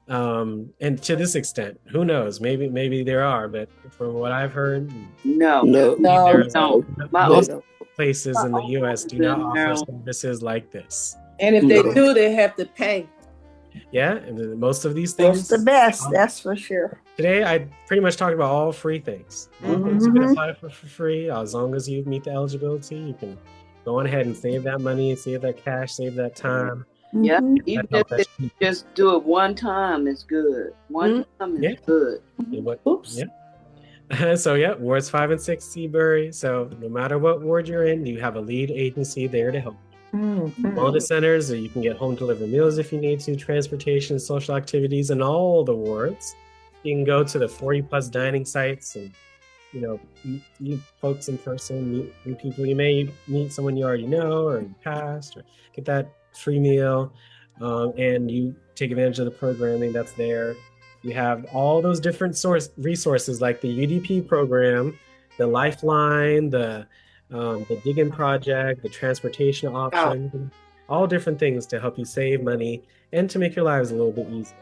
And to this extent, who knows? Maybe there are, but from what I've heard, no. Most places in the U.S. do not offer services like this. And if they do, they have to pay. Yeah, and most of these things. That's the best, that's for sure. Today, I pretty much talked about all free things. You can apply for free as long as you meet the eligibility. You can go on ahead and save that money, save that cash, save that time. Yeah, even if you just do it one time, it's good. One time is good. Oops. Yeah. So wards 5 and 6, Seabury. So no matter what ward you're in, you have a lead agency there to help. Wellness centers, or you can get home delivered meals if you need to, transportation, social activities in all the wards. You can go to the 40+ dining sites and meet folks in person, meet people. You may meet someone you already know or in the past, or get that free meal, and you take advantage of the programming that's there. You have all those different resources like the UDP program, the Lifeline, the Dig-In Project, the transportation option, all different things to help you save money and to make your lives a little bit easier.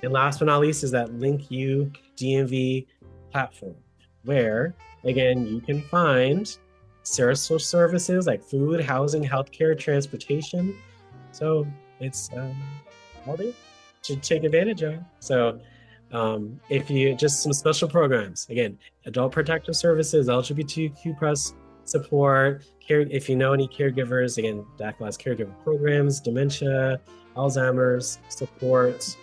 And last but not least is that LinkU DMV platform, where, again, you can find social services like food, housing, healthcare, transportation. So it's all there to take advantage of. So if you just some special programs, again, adult protective services, LGBTQ+ support, if you know any caregivers, again, DACL has caregiver programs, dementia, Alzheimer's support.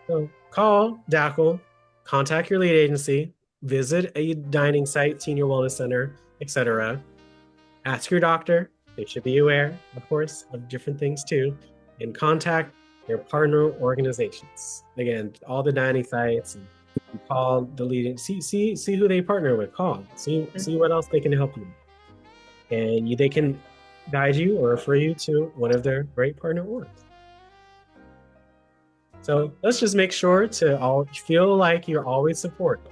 So call DACL, contact your lead agency, visit a dining site, senior wellness center, etc. Ask your doctor. They should be aware, of course, of different things too. and contact their partner organizations. Again, all the dining sites, and you call the leading, see who they partner with, call, see what else they can help you with. And they can guide you or refer you to one of their great partner orgs. So let's just make sure to all feel like you're always supported,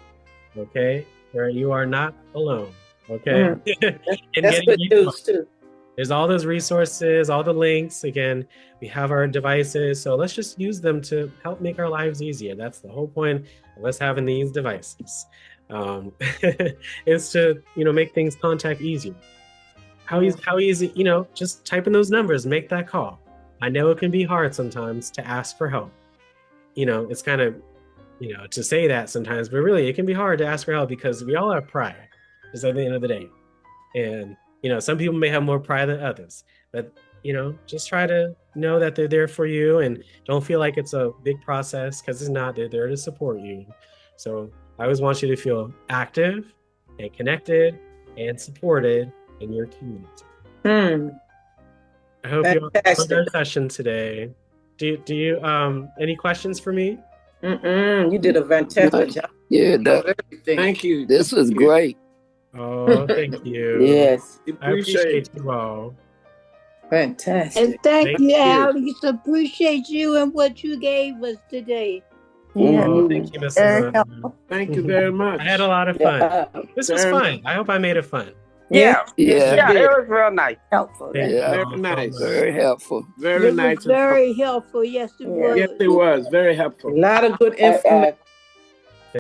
okay? You are not alone, okay? That's good news too. There's all those resources, all the links. Again, we have our devices, so let's just use them to help make our lives easier. That's the whole point of us having these devices. Is to make things contact easier. How easy, just type in those numbers, make that call. I know it can be hard sometimes to ask for help. It's kind of, to say that sometimes, but really it can be hard to ask for help because we all have pride, just at the end of the day. And, some people may have more pride than others, but, just try to know that they're there for you and don't feel like it's a big process, because it's not. They're there to support you. So I always want you to feel active and connected and supported in your community. I hope you enjoyed our session today. Do you any questions for me? You did a fantastic job. Yeah, thank you. This was great. Oh, thank you. Yes, I appreciate you all. Fantastic. And thank you, Alex. Appreciate you and what you gave us today. Oh, thank you, Mr. Thank you very much. I had a lot of fun. This was fun. I hope I made it fun. Yeah, it was real nice. Helpful. Very nice. Very helpful. Very nice. Very helpful. Yes, it was. Yes, it was. Very helpful. A lot of good information.